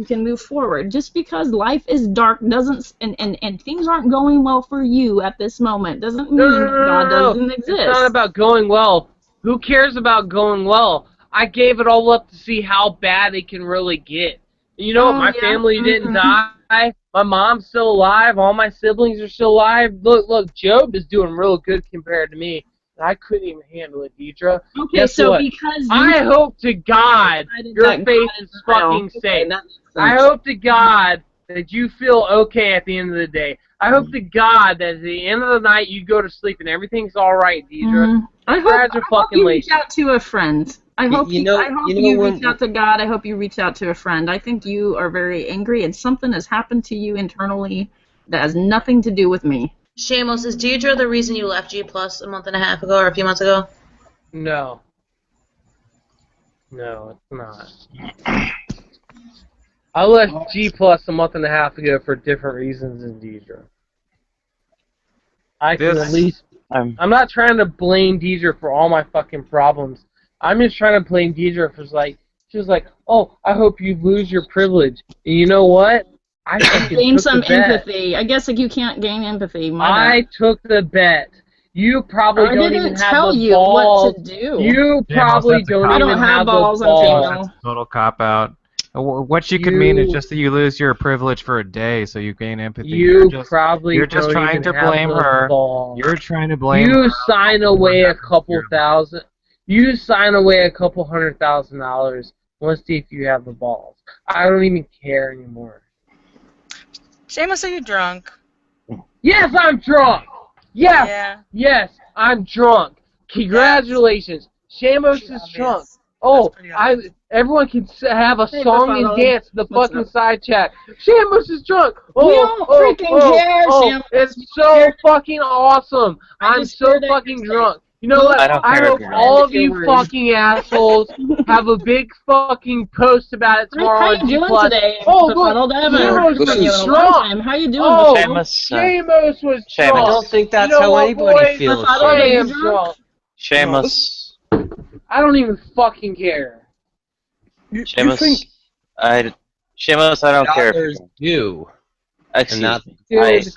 can move forward. Just because life is dark doesn't and things aren't going well for you at this moment doesn't mean God doesn't exist. It's not about going well. Who cares about going well? I gave it all up to see how bad it can really get. You know what? My family didn't die. My mom's still alive. All my siblings are still alive. Look, Job is doing real good compared to me. I couldn't even handle it, Deidre. Okay, guess so what? because I hope to God your faith is fucking safe. I hope to God that you feel okay at the end of the day. I hope to God that at the end of the night you go to sleep and everything's all right, Deidre. I hope you reach out to a friend. I hope you reach out to God. I hope you reach out to a friend. I think you are very angry and something has happened to you internally that has nothing to do with me. Shamos, is Deidre the reason you left G Plus a month and a half ago or a few months ago? No. No, it's not. I left G Plus a month and a half ago for different reasons than Deidre. I can at least. I'm not trying to blame Deidre for all my fucking problems. I'm just trying to blame Deidre for she was like, oh, I hope you lose your privilege. And you know what? I fucking gain took some the bet. empathy. I guess you can't gain empathy. I took the bet. You probably don't even have the balls. What to do. You probably don't even have balls. That's a total cop out. What you could mean is just that you lose your privilege for a day, so you gain empathy. You're just trying to blame her. You're trying to blame her. You sign away a couple thousand. You sign away a couple $100,000. Let's see if you have the balls. I don't even care anymore. Shamos, are you drunk? Yes, I'm drunk. Yes. Yeah. Yes, I'm drunk. Congratulations. Shamos is drunk. Oh, everyone can have a song and dance in the fucking side chat. Shamos is drunk. Oh, we don't freaking care, Shamos. It's so fucking awesome. I'm so fucking drunk. You know what? I don't I care hope if you're all wrong. of you fucking assholes have a big fucking post about it tomorrow How on you G+. doing today? Oh, Befuddled? look, I haven't heard Shamos from was you in a long strong. time. How you doing, Oh, Befuddled? Shamos was Seamus. strong. I don't think that's you know how what, anybody boys? feels. Befuddled, are I you am drunk? strong. Seamus. I don't even fucking care. Seamus. Seamus, I don't care if you're Others drunk. do. Excuse me. Dude.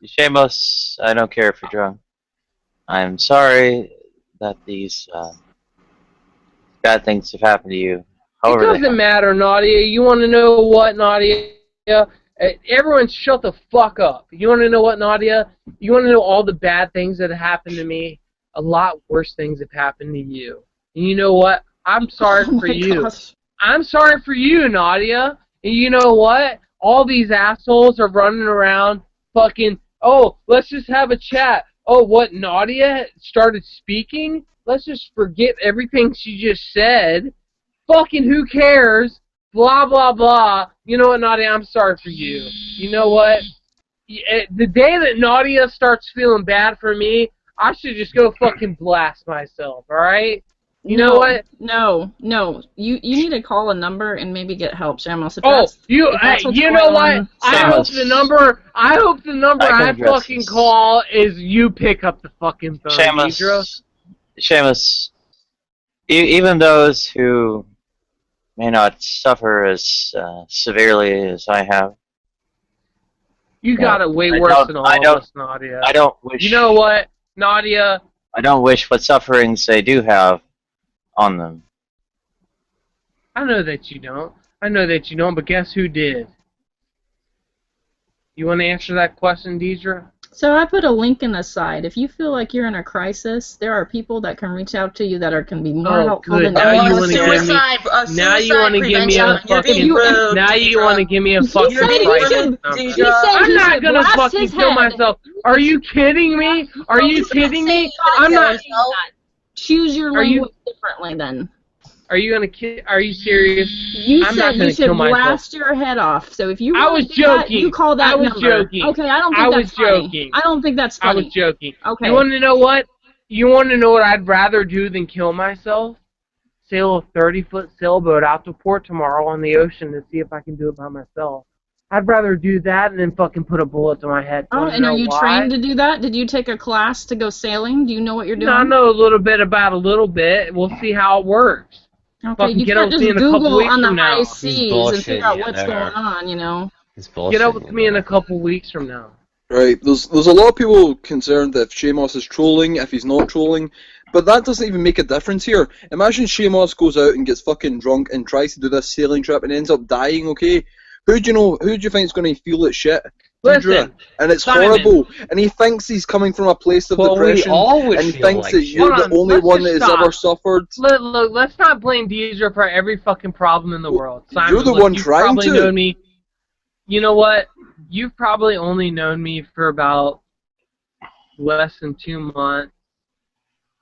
Seamus, I don't care if you're drunk. I'm sorry that these bad things have happened to you. However, It doesn't matter, Nadia. You want to know what, Nadia? Everyone shut the fuck up. You want to know what, Nadia? You want to know all the bad things that have happened to me? A lot worse things have happened to you. And you know what? I'm sorry for you. Gosh. I'm sorry for you, Nadia. And you know what? All these assholes are running around fucking, oh, let's just have a chat. Oh, what, Nadia started speaking? Let's just forget everything she just said. Fucking who cares? Blah, blah, blah. You know what, Nadia? I'm sorry for you. You know what? The day that Nadia starts feeling bad for me, I should just go fucking blast myself, alright? You know what? No. You need to call a number and maybe get help, Shamos. If Oh, that's, if that's what's you going know what? on, I hope the number I address fucking this. call is you pick up the fucking phone, Deidre. Seamus, even those who may not suffer as severely as I have. You got it way I worse don't- than all I of don't- us, Nadia. I don't wish. You know what, Nadia? I don't wish what sufferings they do have on them. I know that you don't. But guess who did? You want to answer that question, Deidre? So I put a link in the side. If you feel like you're in a crisis, there are people that can reach out to you that can be more helpful good. than Now you want to give me. suicide Now you want to give me a fucking. Now you want to give me a fucking crisis number. I'm not gonna fucking kill myself. Are you kidding me? Are you kidding me? I'm not. Choose your Are you- language differently then. Are you gonna Are you serious? You I'm said not gonna you should kill myself. blast your head off. So if you I really was do that, joking. you call that I was number. joking. Okay, I don't I think was that's funny. joking. I don't think that's I funny. was joking. Okay. You want to know what? You want to know what I'd rather do than kill myself? Sail a 30-foot sailboat out to port tomorrow on the ocean to see if I can do it by myself. I'd rather do that than fucking put a bullet to my head. Oh, Wanna and are know you why? trained to do that? Did you take a class to go sailing? Do you know what you're doing? No, I know a little bit about a little bit. We'll see how it works. Okay, Fucking you get can't up with just me in a couple Google weeks on the from now. high seas and figure out what's there. going on, you know? He's Get up with bullshitting me in a couple weeks from now. Right, there's a lot of people concerned that if Shamos is trolling, if he's not trolling, but that doesn't even make a difference here. Imagine Shamos goes out and gets fucking drunk and tries to do this sailing trip and ends up dying, okay? Who do you think is going to feel it shit? Listen, Deidre. And it's Simon. horrible, and he thinks he's coming from a place of Well, we depression, all would and he feel thinks like that shit. you're Hold the on, only let's one just that has stop. ever suffered. Look, let's not blame Deidre for every fucking problem in the world. Simon, You're the look, one you've trying probably to. known me. You know what? You've probably only known me for about less than 2 months.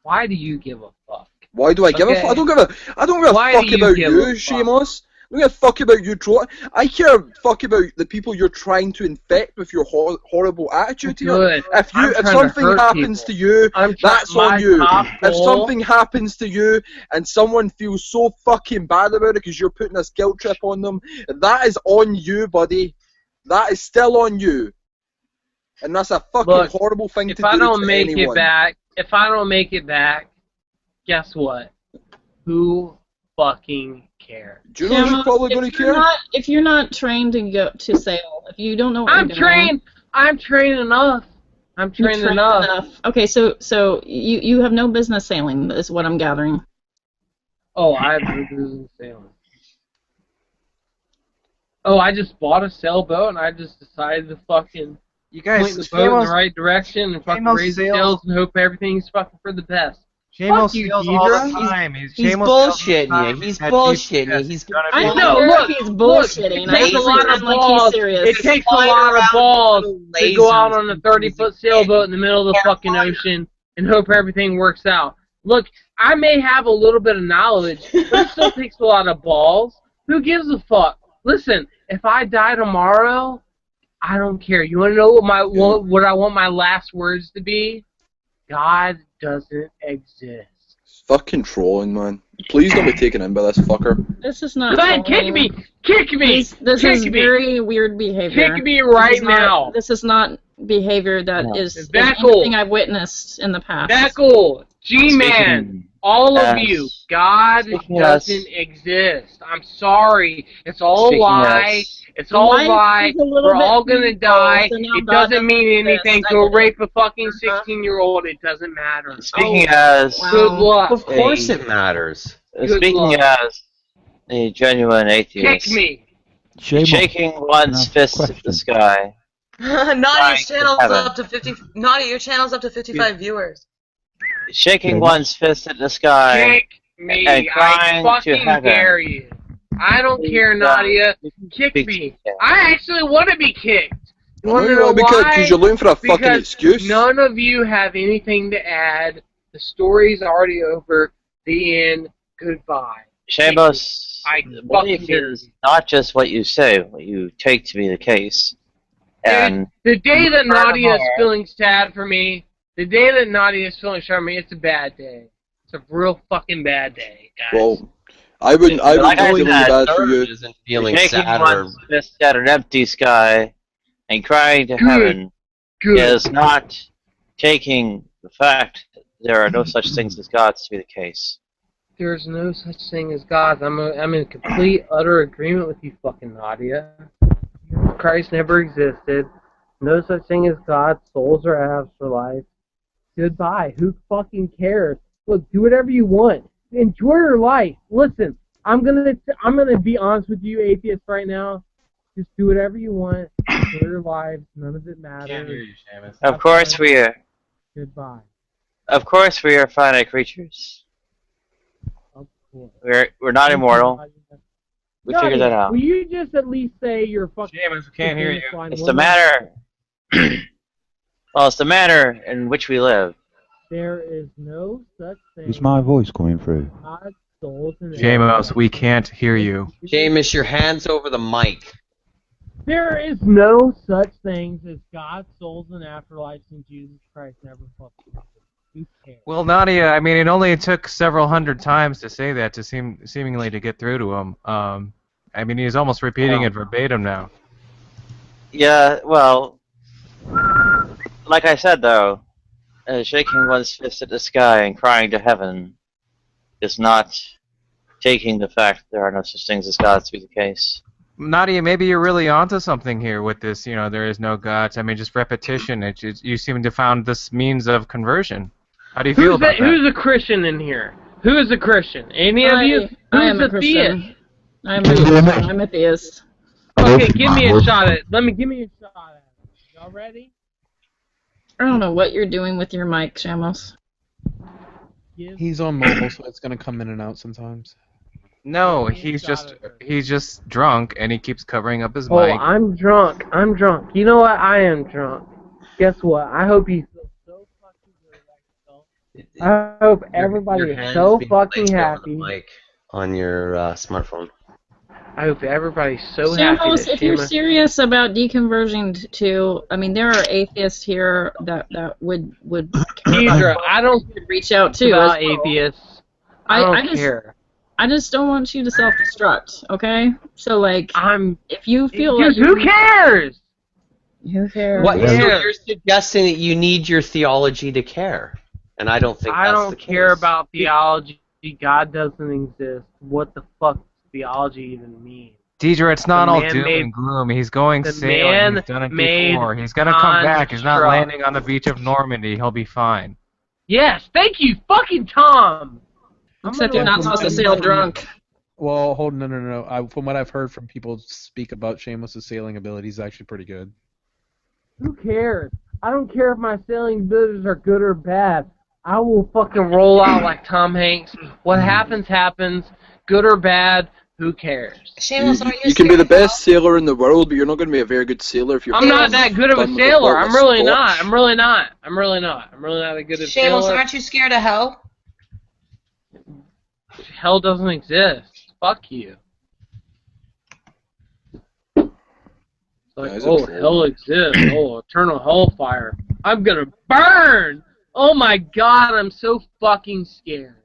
Why do you give a fuck? Why do I give a Okay. fuck? I don't give a Why fuck do you about give you, a fuck? Shamos. I don't give a fuck about you trolling. I care a fuck about the people you're trying to infect with your horrible attitude here. Good. If I'm if trying to something hurt happens people. to you, I'm that's my on you. top If goal- something happens to you and someone feels so fucking bad about it because you're putting this guilt trip on them, that is on you, buddy. That is still on you. And that's a fucking Look, horrible thing if to I do don't to make anyone. if I don't make it back, guess what? Who fucking cares? Do you know who's probably going to care? If you're not trained to go to sail, if you don't know what I'm you're doing, trained enough. I'm you're trained enough. Okay, so you have no business sailing, is what I'm gathering. Oh, I have no business sailing. Oh, I just bought a sailboat and I just decided to fucking You guys, point the boat in Shamos- the right direction and fucking Shamos raise the sails- sails and hope everything's fucking for the best. Shamos Fuck you, sails all the Deidre. time. He's Shamos sails all the bullshitting time. you. He's Had bullshitting you. GPS. He's Done it I before. know, look, he's look, bullshitting. it I takes a hate lot of pretend like he's balls. serious. It takes a Flying lot of around balls with to go out lasers on a 30-foot sailboat in the middle of the fucking ocean and hope everything works out. Look, I may have a little bit of knowledge, but it still takes a lot of balls. Who gives a fuck? Listen, if I die tomorrow, I don't care. You want to know what I want my last words to be? God doesn't exist. Fucking trolling, man. Please don't be taken in by this fucker. This is not. Go kick me! Kick me! This kick is me! very weird behavior. Kick me right now. This is not behavior that is anything I've witnessed in the past. Beckle, G-Man, all of you, God as- doesn't exist. I'm sorry. It's all a Speaking lie. as- It's all a Life lie. is a little We're bit all gonna painful, die. so now It God doesn't doesn't mean exist. anything. I Go get it. rape a fucking 16-year-old. It doesn't matter. Speaking as Good luck. Of course it matters. speaking as a genuine atheist, Kick me. shaking one's fist at the sky. Nadia, your channel's heaven. up to 50. Nadia, your channel's up to 55 viewers. Shaking one's fist at the sky Kick me. and I crying to fucking heaven. dare you. I don't care, Nadia. Kick me. I actually want to be kicked. You want to know why? Because you're looking for a fucking Because excuse. none of you have anything to add. The story's already over. The end. Goodbye. Shamos, I belief fucking dare is not just what you say, what you take to be the case. And The day that Nadia is furthermore- feeling sad for me, the day that Nadia is feeling sad for me, it's a bad day. It's a real fucking bad day, guys. Well, I wouldn't Like I feel said, bad for you. Isn't feeling shaking sad or one's fist at an empty sky and crying to heaven is not taking the fact that there are no such things as gods to be the case. There's no such thing as gods. I'm in complete, utter agreement with you, fucking Nadia. Christ never existed. No such thing as God. Souls are afterlife. Goodbye. Who fucking cares? Look, do whatever you want. Enjoy your life. Listen, I'm gonna be honest with you, atheists, right now. Just do whatever you want. Enjoy your lives. None of it matters. Can't hear you, Shamus. Of course we are. Goodbye. Of course we are finite creatures. Of course. We're not immortal. We Nadia, figured that out. Will you just at least say you're fucking... Shamus, we can't hear you. It's the manner. Well, it's the manner in which we live. There is no such thing. Is my voice coming through? God, souls, and Shamos, we can't hear you. Jameis, your hands over the mic. There is no such things as God, souls, and afterlives in Jesus Christ never fucking existed. Who cares? Well, Nadia, I mean, it only took several hundred times to say that to seemingly to get through to him. I mean, he's almost repeating it verbatim now. Yeah, well, like I said though, shaking one's fist at the sky and crying to heaven is not taking the fact that there are no such things as gods to be the case. Nadia, maybe you're really onto something here with this. You know, there is no gods. I mean, just repetition. You seem to found this means of conversion. How do you feel about that? Who's a Christian in here? Who is a Christian? Any of you? I am Who's a Christian. theist? I'm a theist. Okay, give me a shot at it. Give me a shot at it. Y'all ready? I don't know what you're doing with your mic, Shamos. He's on mobile, so it's gonna come in and out sometimes. No, he's just drunk and he keeps covering up his Oh, mic. I'm drunk. I'm drunk. You know what? I am drunk. Guess what? I hope you feel so fucking good about yourself. I hope everybody Your is hands so being fucking placed over the happy. mic on your smartphone. I hope everybody's so happy Shamos, that if you're Shamos... serious about deconversion to, I mean, there are atheists here that would Deidre, I don't reach out to about as well. atheists. I don't just care. I just don't want you to self-destruct, okay? So, like, if you feel Just like... who cares? Who cares? What? So you're suggesting that you need your theology to care, and I don't think I that's don't the case. care about theology. God doesn't exist. What the fuck does theology even mean? Deidre, it's not The all man doom made- and gloom. He's going the sailing. He's done it man-made before. He's gonna come back. He's not construct. landing on the beach of Normandy. He'll be fine. Yes, thank you, fucking Tom. Except you're not supposed to sail drunk. Well, hold on, no. From what I've heard from people speak about Shamos' sailing abilities, actually pretty good. Who cares? I don't care if my sailing abilities are good or bad. I will fucking roll out like Tom Hanks. What happens, happens. Good or bad, who cares? Shamos, are You can be the best sailor in the world, but you're not going to be a very good sailor if you're. I'm not that good of a done with sailor. bottle I'm of really scotch. not. I'm really not. I'm really not that good of a Shamos, sailor. aren't you scared of hell? Hell doesn't exist. Fuck you. It's like, Yeah, oh, it's a hell exists. Oh, eternal hellfire. I'm gonna burn. Oh my god, I'm so fucking scared.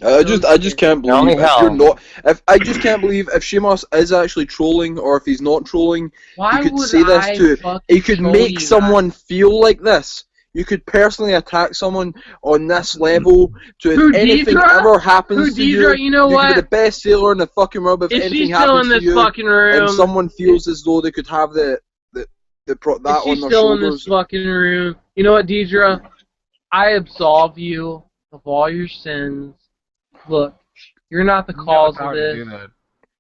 I just can't believe Only if you're hell. not. If I just can't believe if Shamos is actually trolling or if he's not trolling. Why He could would say this I to. fucking He could troll make you someone feel like this. You could personally attack someone on this level. To if Who, anything Deidre? ever happens Who, to Deidre? You know you could be what? the best sailor in the fucking world. If Is anything she still happens in to this you, fucking room? and someone feels as though they could have that Is she on their still in this shoulders. fucking room? You know what, Deidre? I absolve you of all your sins. Look, you're not the cause of this.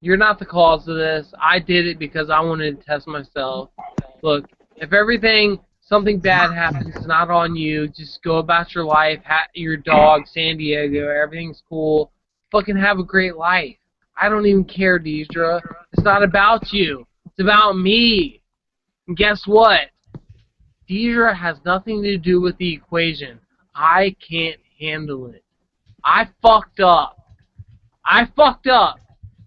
You're not the cause of this. I did it because I wanted to test myself. Look, if something bad happens, it's not on you. Just go about your life. Your dog, San Diego, everything's cool. Fucking have a great life. I don't even care, Deidre. It's not about you. It's about me. And guess what? Deidre has nothing to do with the equation. I can't handle it. I fucked up.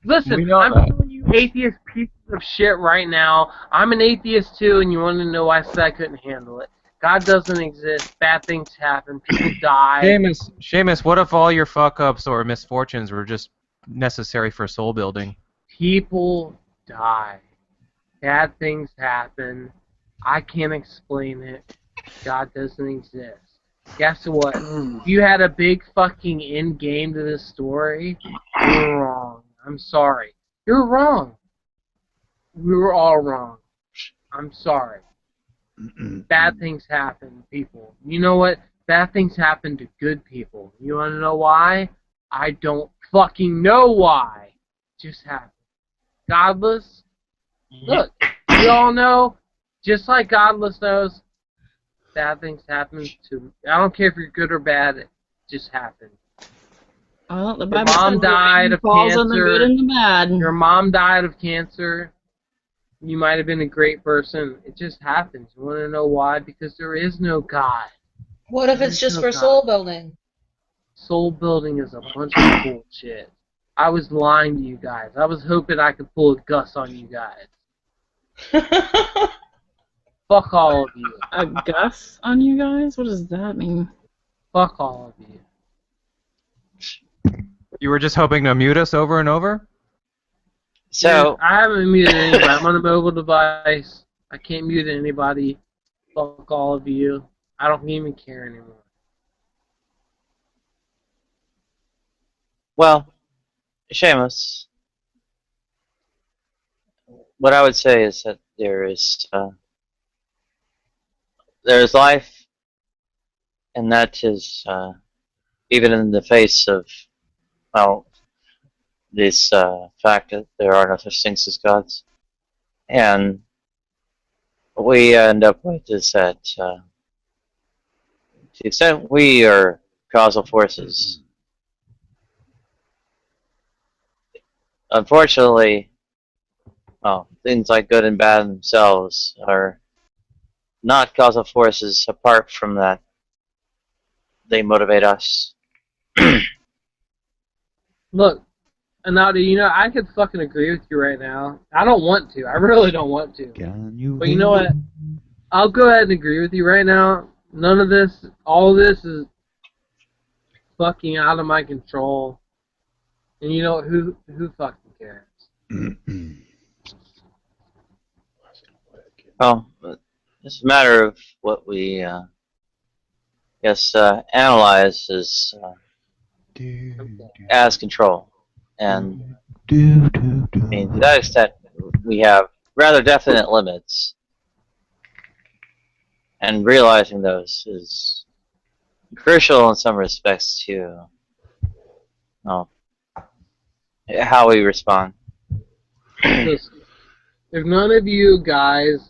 Listen, I'm telling you atheist pieces of shit right now. I'm an atheist too, and you want to know why I said I couldn't handle it. God doesn't exist. Bad things happen. People die. Seamus, what if all your fuck-ups or misfortunes were just necessary for soul building? People die. Bad things happen. I can't explain it. God doesn't exist. Guess what? If you had a big fucking end game to this story, you're wrong. I'm sorry. You're wrong. We were all wrong. I'm sorry. Bad things happen, people. You know what? Bad things happen to good people. You want to know why? I don't fucking know why. It just happened. Godless? Look, we all know, just like Godless knows, bad things happen to. I don't care if you're good or bad. It just happened. Well, the Your Bible mom says died of falls cancer. on the good and the bad. Your mom died of cancer. You might have been a great person. It just happens. You want to know why? Because there is no God. What if it's just for soul building? Soul building is a bunch of bullshit. I was lying to you guys. I was hoping I could pull a Gus on you guys. Fuck all of you. A Gus on you guys? What does that mean? Fuck all of you. You were just hoping to mute us over and over? So I haven't muted anybody. I'm on a mobile device. I can't mute anybody. Fuck all of you. I don't even care anymore. Well, Seamus, what I would say is that there is life, and that is even in the face of this fact that there are no such things as gods, and what we end up with is that to the extent we are causal forces, unfortunately, things like good and bad themselves are not causal forces. Apart from that, they motivate us. Look, Anadi, you know, I could fucking agree with you right now. I don't want to. I really don't want to. But you know what? I'll go ahead and agree with you right now. None of this, all of this is fucking out of my control. And you know what? Who fucking cares? Well, it's a matter of what we, analyze as control. And, I mean, to that extent, we have rather definite limits. And realizing those is crucial in some respects to how we respond. Listen, if none of you guys,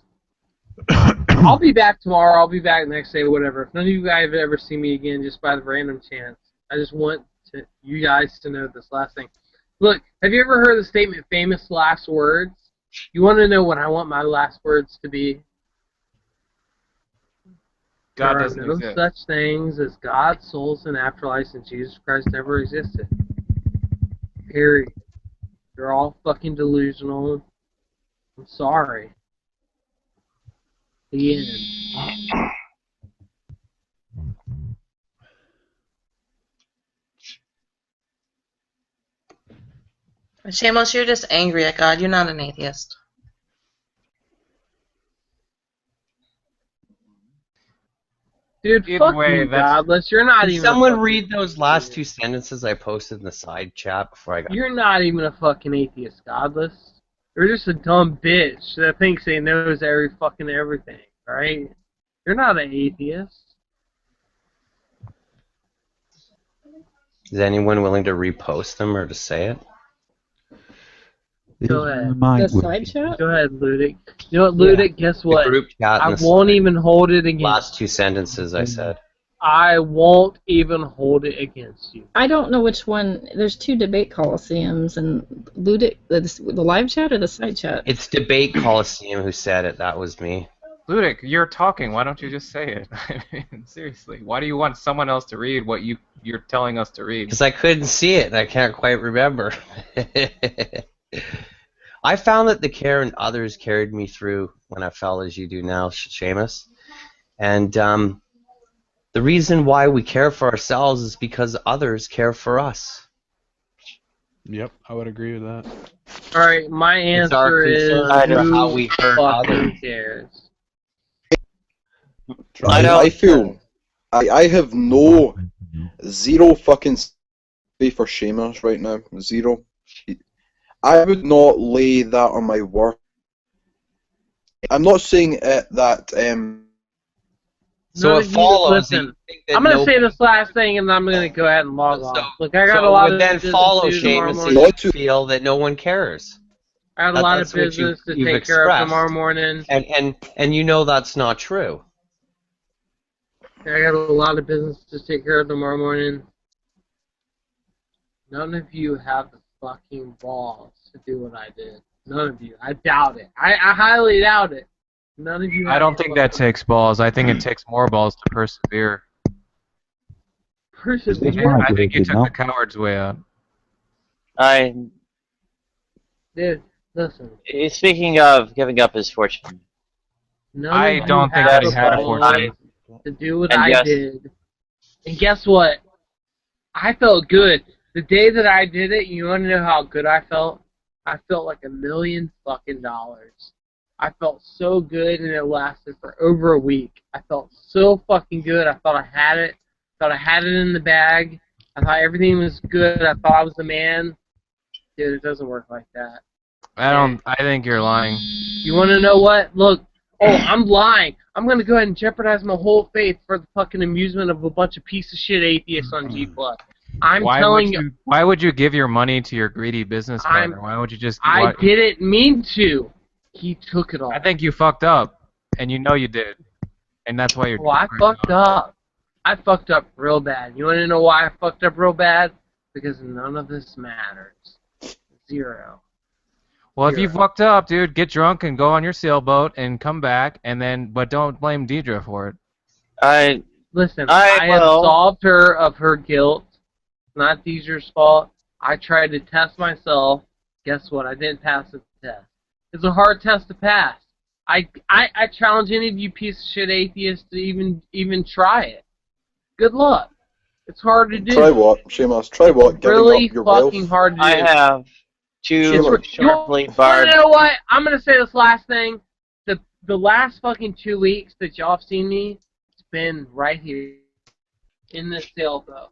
I'll be back tomorrow, I'll be back next day, whatever. If none of you guys ever see me again just by the random chance, I just want you guys to know this last thing. Look, have you ever heard the statement, famous last words? You want to know what I want my last words to be? God there doesn't are no exist. such things as God, souls, and afterlife since Jesus Christ ever existed. Period. You're all fucking delusional. I'm sorry. The end. Shamos, you're just angry at God. You're not an atheist. Dude, Either fuck way, you, that's- godless. You're not Did even. someone read those last two sentences I posted in the side chat before I got? You're not even a fucking atheist, godless. You're just a dumb bitch that thinks they knows every fucking everything, right? You're not an atheist. Is anyone willing to repost them or to say it? Go ahead. The side chat? Go ahead, Ludic. You know what, Ludic? Guess what? The group chat. I and the won't even hold it against. last two sentences I said. I won't even hold it against you. I don't know which one. There's two debate coliseums, and Ludic, the live chat or the side chat? It's Debate Coliseum who said it. That was me. Ludic, you're talking. Why don't you just say it? I mean, seriously, why do you want someone else to read what you're telling us to read? Because I couldn't see it and I can't quite remember. I found that the care and others carried me through when I fell as you do now, Seamus. And the reason why we care for ourselves is because others care for us. Yep, I would agree with that. Alright, my It's our answer is concern for how who we hurt fucking others. cares? I feel I have zero fucking sympathy for shamers right now. Zero. I would not lay that on my work. I'm not saying that. So None it of you- follows. Listen, that you think that I'm gonna no- say this last thing, and then I'm gonna go ahead and log off. Look, I got so a lot would of then business follow, to do tomorrow Seamus, morning. that you feel that no one cares. I got a lot of business to take care of tomorrow morning. And you know that's not true. I got a lot of business to take care of tomorrow morning. None of you have the fucking balls to do what I did. None of you. I doubt it. I highly doubt it. None of you. I don't think that takes balls. I think it takes more balls to persevere. Persevere. I think you took the coward's way out. Dude, listen. Speaking of giving up his fortune, None I of you don't think have that he the had a balls fortune. to do what And I yes. did. And guess what? I felt good. The day that I did it, you want to know how good I felt? I felt like $1 million fucking dollars. I felt so good, and it lasted for over a week. I felt so fucking good. I thought I had it. I thought I had it in the bag. I thought everything was good. I thought I was the man. Dude, it doesn't work like that. I think you're lying. You want to know what? Look. Oh, I'm lying. I'm going to go ahead and jeopardize my whole faith for the fucking amusement of a bunch of piece of shit atheists on G+. I'm telling you. Why would you give your money to your greedy business partner? Why would you just... I didn't mean to. He took it all. I think you fucked up, and you know you did. And that's why you're... Well, I fucked up. I fucked up real bad. You want to know why I fucked up real bad? Because none of this matters. Zero. Well, if you fucked up, dude, get drunk and go on your sailboat and come back, and then... But don't blame Deidre for it. Listen, I absolved her of her guilt. It's not Deidre's fault. I tried to test myself. Guess what? I didn't pass the test. It's a hard test to pass. I challenge any of you piece of shit atheists to even try it. Good luck. It's hard to do. Try what, Seamus? Try what? Giving Really up your wealth? fucking hard to do. I have two sharply You barred. know what? I'm gonna say this last thing. The last fucking 2 weeks that y'all have seen me, it's been right here in this sailboat,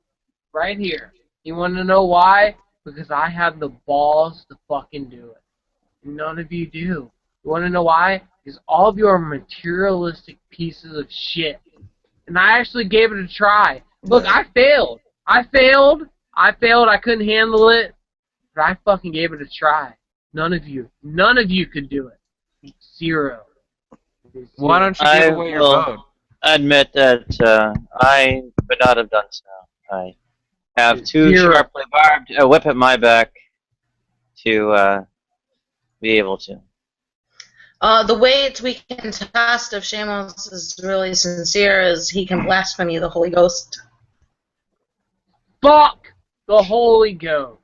right here. You want to know why? Because I had the balls to fucking do it. None of you do. You want to know why? Because all of you are materialistic pieces of shit. And I actually gave it a try. Look, I failed. I couldn't handle it. But I fucking gave it a try. None of you could do it. Zero. Why don't you give away your vote? Admit that I would not have done so. I have two sharply barbed whip at my back to be able to. The way we can test if Shamos is really sincere is he can blaspheme the Holy Ghost. Fuck the Holy Ghost.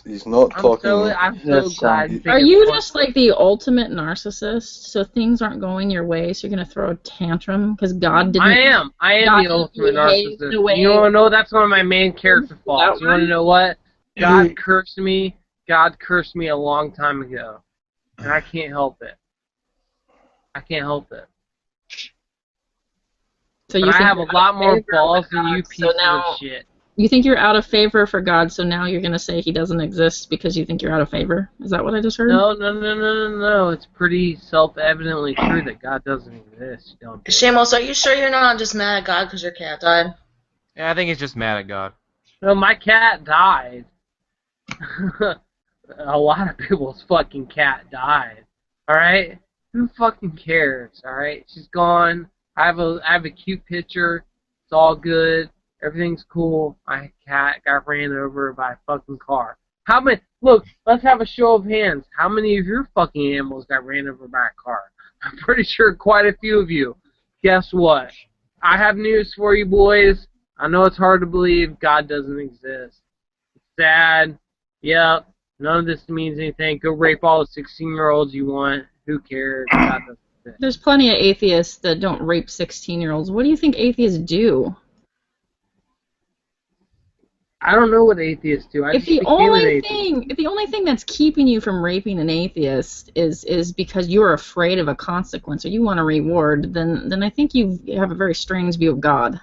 He's not talking. I'm so glad. Are you just like the ultimate narcissist? So things aren't going your way, so you're gonna throw a tantrum because God didn't. I am the ultimate narcissist. You want to know? That's one of my main character flaws. You want to know what? God cursed me. God cursed me a long time ago, and I can't help it. I can't help it. So but you think I have a lot more balls than you pieces of shit. You think you're out of favor for God, so now you're going to say he doesn't exist because you think you're out of favor? Is that what I just heard? No. It's pretty self-evidently true that God doesn't exist. You don't Shamos, are you sure you're not just mad at God because your cat died? Yeah, I think he's just mad at God. No, my cat died. A lot of people's fucking cat died. Alright? Who fucking cares? Alright? She's gone. I have a cute picture. It's all good. Everything's cool. My cat got ran over by a fucking car. How many? Look, let's have a show of hands. How many of your fucking animals got ran over by a car? I'm pretty sure quite a few of you. Guess what? I have news for you, boys. I know it's hard to believe God doesn't exist. It's sad. Yep. None of this means anything. Go rape all the 16-year-olds you want. Who cares? God doesn't exist. There's plenty of atheists that don't rape 16-year-olds. What do you think atheists do? I don't know what atheists do. If the only thing that's keeping you from raping an atheist is because you're afraid of a consequence or you want a reward, then I think you have a very strange view of God.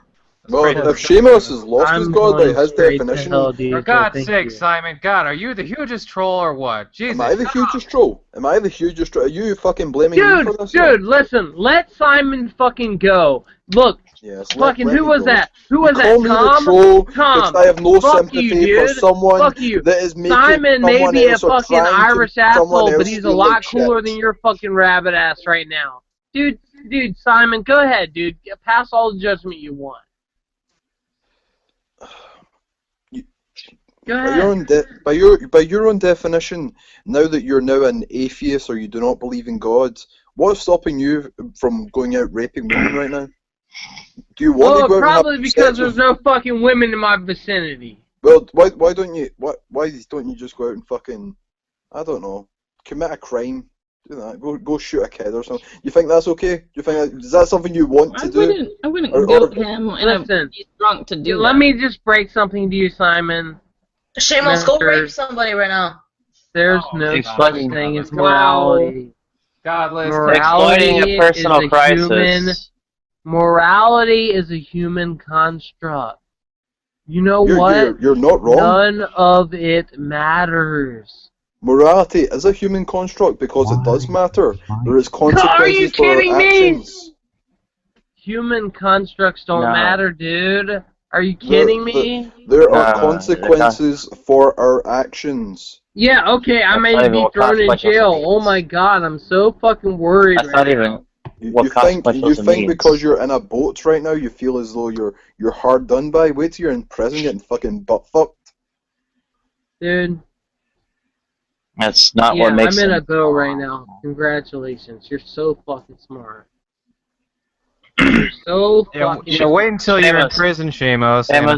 Well, if Shamos has lost his God by his definition... For God's sake, Simon, God, are you the hugest troll or what? Jesus. Am I the hugest troll? Are you fucking blaming me for this? Dude, listen, let Simon fucking go. Look, yes, fucking, who was that? Who was that? Call me the troll because I have no sympathy you, for someone that is making Simon may be a fucking Irish asshole, but he's a lot like cooler than your fucking rabbit ass right now. Dude, Simon, go ahead, dude. Pass all the judgment you want. By your own definition, now that you're now an atheist or you do not believe in God, what's stopping you from going out raping women right now? Do you want to go out probably and have because sex there's no fucking women in my vicinity. Well, why don't you just go out and fucking, I don't know, commit a crime? Do that. Go shoot a kid or something. You think that's okay? Is that something you want to do? I wouldn't guilt him and he's drunk to do that. Let me just break something to you, Simon. Shamos, go rape somebody right now. There's no such thing as morality. Exploiting a personal crisis. Morality is a human construct. You know what? You're not wrong. None of it matters. Morality is a human construct because it does matter. There is consequences Are you kidding for our me? actions. Human constructs don't matter, dude. Are you kidding me? There are consequences for our actions. Yeah, okay, I may be thrown in jail. Oh my god, I'm so fucking worried. That's not even what You think because you're in a boat right now, you feel as though you're hard done by? Wait till you're in prison getting fucking butt fucked. Dude. That's not what makes I'm in a boat right now. Congratulations. You're so fucking smart. You're so fucking wait until you're in prison, Shamos, and a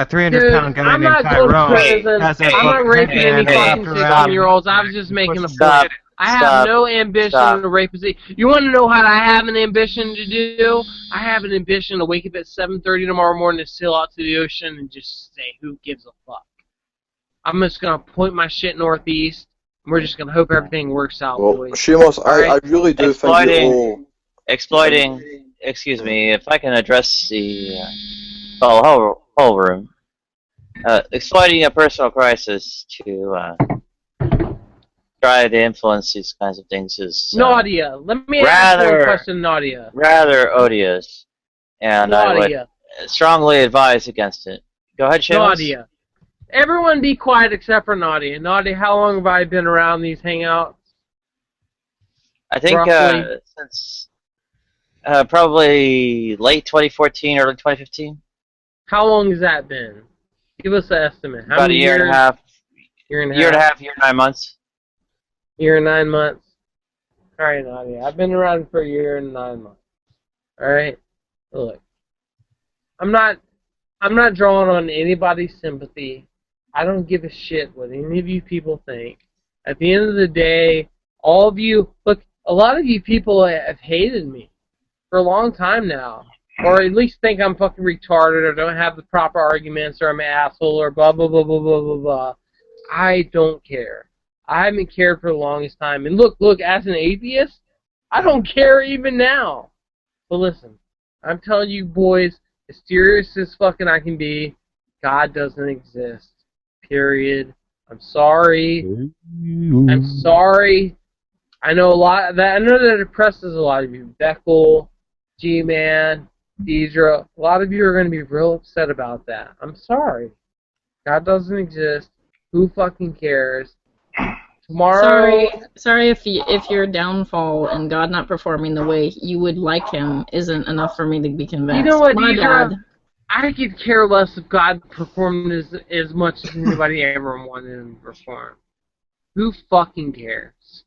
300-pound guy I'm named not going to Tyrone prison. has a I'm not fucking raping any hand fucking around 16-year-olds. I was just making a Stop. point. I have no ambition to rape a... You want to know what I have an ambition to do? I have an ambition to wake up at 7:30 tomorrow morning to sail out to the ocean and just say, who gives a fuck? I'm just going to point my shit northeast, and we're just going to hope everything works out. Well, boys. Shamos, I really do think you're all... Exploiting, excuse me, if I can address the whole room. Exploiting a personal crisis to try to influence these kinds of things is Nadia, let me ask you a question, Nadia. Rather odious, and Nadia. I would strongly advise against it. Go ahead, Shamos. Nadia. Everyone be quiet except for Nadia. Nadia, how long have I been around these hangouts? I think since probably late 2014, early 2015. How long has that been? Give us an estimate. How About many a year and a half. Year and a half, 9 months. Year and 9 months. Alright, Nadia. I've been around for a year and 9 months. Alright? Look. I'm not drawing on anybody's sympathy. I don't give a shit what any of you people think. At the end of the day, all of you, look, a lot of you people have hated me for a long time now. Or at least think I'm fucking retarded or don't have the proper arguments or I'm an asshole or blah, blah, blah, blah, blah, blah, blah. I don't care. I haven't cared for the longest time. And look, as an atheist, I don't care even now. But listen, I'm telling you boys, as serious as fucking I can be, God doesn't exist. Period. I'm sorry. I'm sorry. I know that depresses a lot of you. Beckel, G-Man, Deidre, a lot of you are going to be real upset about that. I'm sorry. God doesn't exist. Who fucking cares? Tomorrow. Sorry if your downfall and God not performing the way you would like him isn't enough for me to be convinced. You know what, My Deidre? bad. I could care less if God performed as much as anybody ever wanted him to perform. Who fucking cares?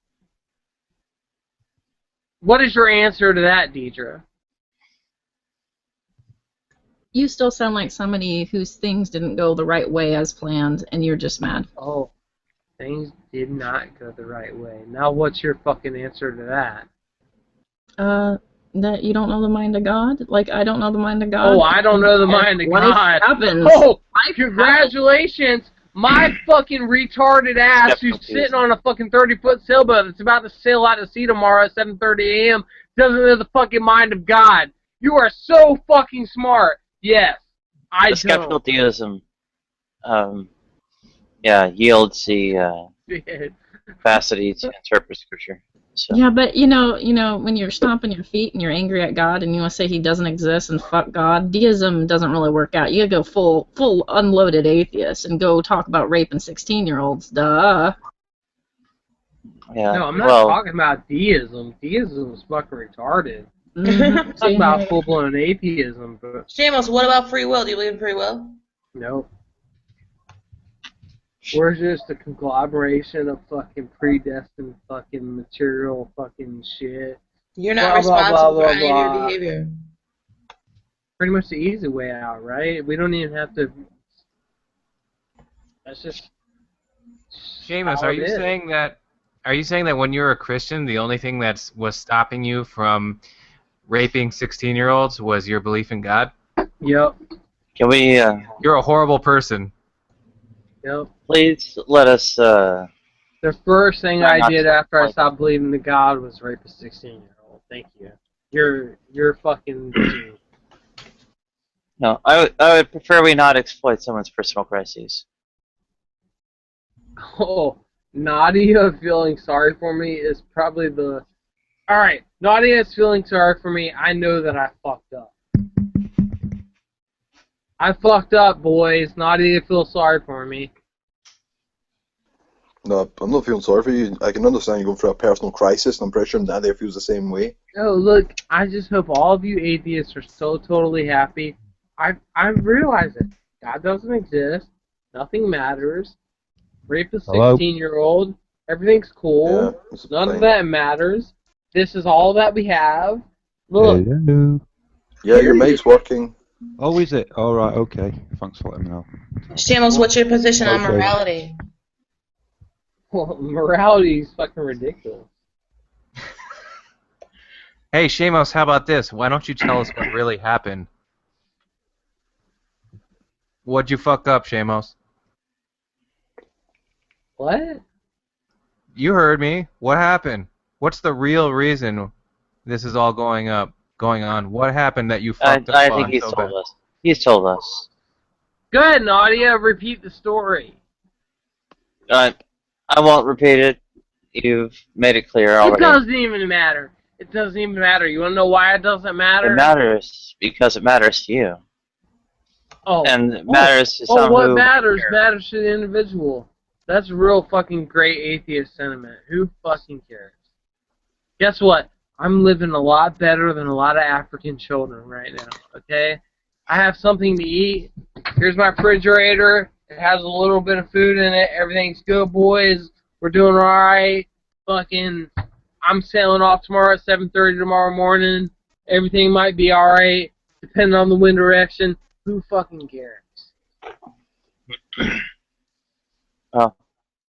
What is your answer to that, Deidre? You still sound like somebody whose things didn't go the right way as planned, and you're just mad. Oh, things did not go the right way. Now what's your fucking answer to that? That you don't know the mind of God? Like, I don't know the mind of God? Oh, I don't know the mind of life God. happens. Oh, congratulations! My fucking retarded ass who's sitting on a fucking 30-foot sailboat that's about to sail out to sea tomorrow at 7:30 a.m. doesn't know the fucking mind of God. You are so fucking smart. Yes, I The skeptical deism, yields the capacity to interpret scripture. So. Yeah, but you know, when you're stomping your feet and you're angry at God and you want to say he doesn't exist and fuck God, deism doesn't really work out. You gotta go full unloaded atheist and go talk about raping 16-year-olds. Duh. Yeah. No, I'm not talking about deism. Deism is fucking retarded. I'm talking about full-blown atheism. But Shamos, what about free will? Do you believe in free will? no. We're just a conglomeration of fucking predestined fucking material fucking shit. You're not Blah, responsible blah, blah, for any blah, of blah. your behavior. Pretty much the easy way out, right? We don't even have to. That's just. Seamus, how are it you is. saying that? Are you saying that when you were a Christian, the only thing that was stopping you from raping 16-year-olds was your belief in God? Yep. Can we? You're a horrible person. Yep. Please let us. The first thing Try I not did to after I like stopped believing in God was rape a 16-year-old. Thank you. You're fucking. No, I would prefer we not exploit someone's personal crises. Oh, Nadia feeling sorry for me is probably the. Alright, Nadia's feeling sorry for me. I know that I fucked up. I fucked up, boys. Nadia feels sorry for me. No, I'm not feeling sorry for you. I can understand you going through a personal crisis, and I'm pretty sure Nadia feels the same way. Oh, look, I just hope all of you atheists are so totally happy. I realize it. God doesn't exist. Nothing matters. Rape a 16-year-old. Everything's cool. Yeah, None of that matters. This is all that we have. Look. Hello. Yeah, your mic's working. Oh, is it? All right. Okay. Thanks for letting me know. Shamos, what's your position on Okay. morality? Well, morality is fucking ridiculous. Hey, Shamos, how about this? Why don't you tell us what really happened? What'd you fuck up, Shamos? What? You heard me. What happened? What's the real reason this is all going on? What happened that you fucked up I on think he's so told bad? us. He's told us. Go ahead, Nadia. Repeat the story. I won't repeat it. You've made it clear It already. doesn't even matter. It doesn't even matter. You want to know why it doesn't matter? It matters because it matters to you. Oh. And it matters to some what who matters care. matters to the individual. That's real fucking great atheist sentiment. Who fucking cares? Guess what? I'm living a lot better than a lot of African children right now, okay? I have something to eat. Here's my refrigerator. It has a little bit of food in it. Everything's good, boys. We're doing alright. Fucking, I'm sailing off tomorrow at 7:30 tomorrow morning. Everything might be alright, depending on the wind direction. Who fucking cares? Oh.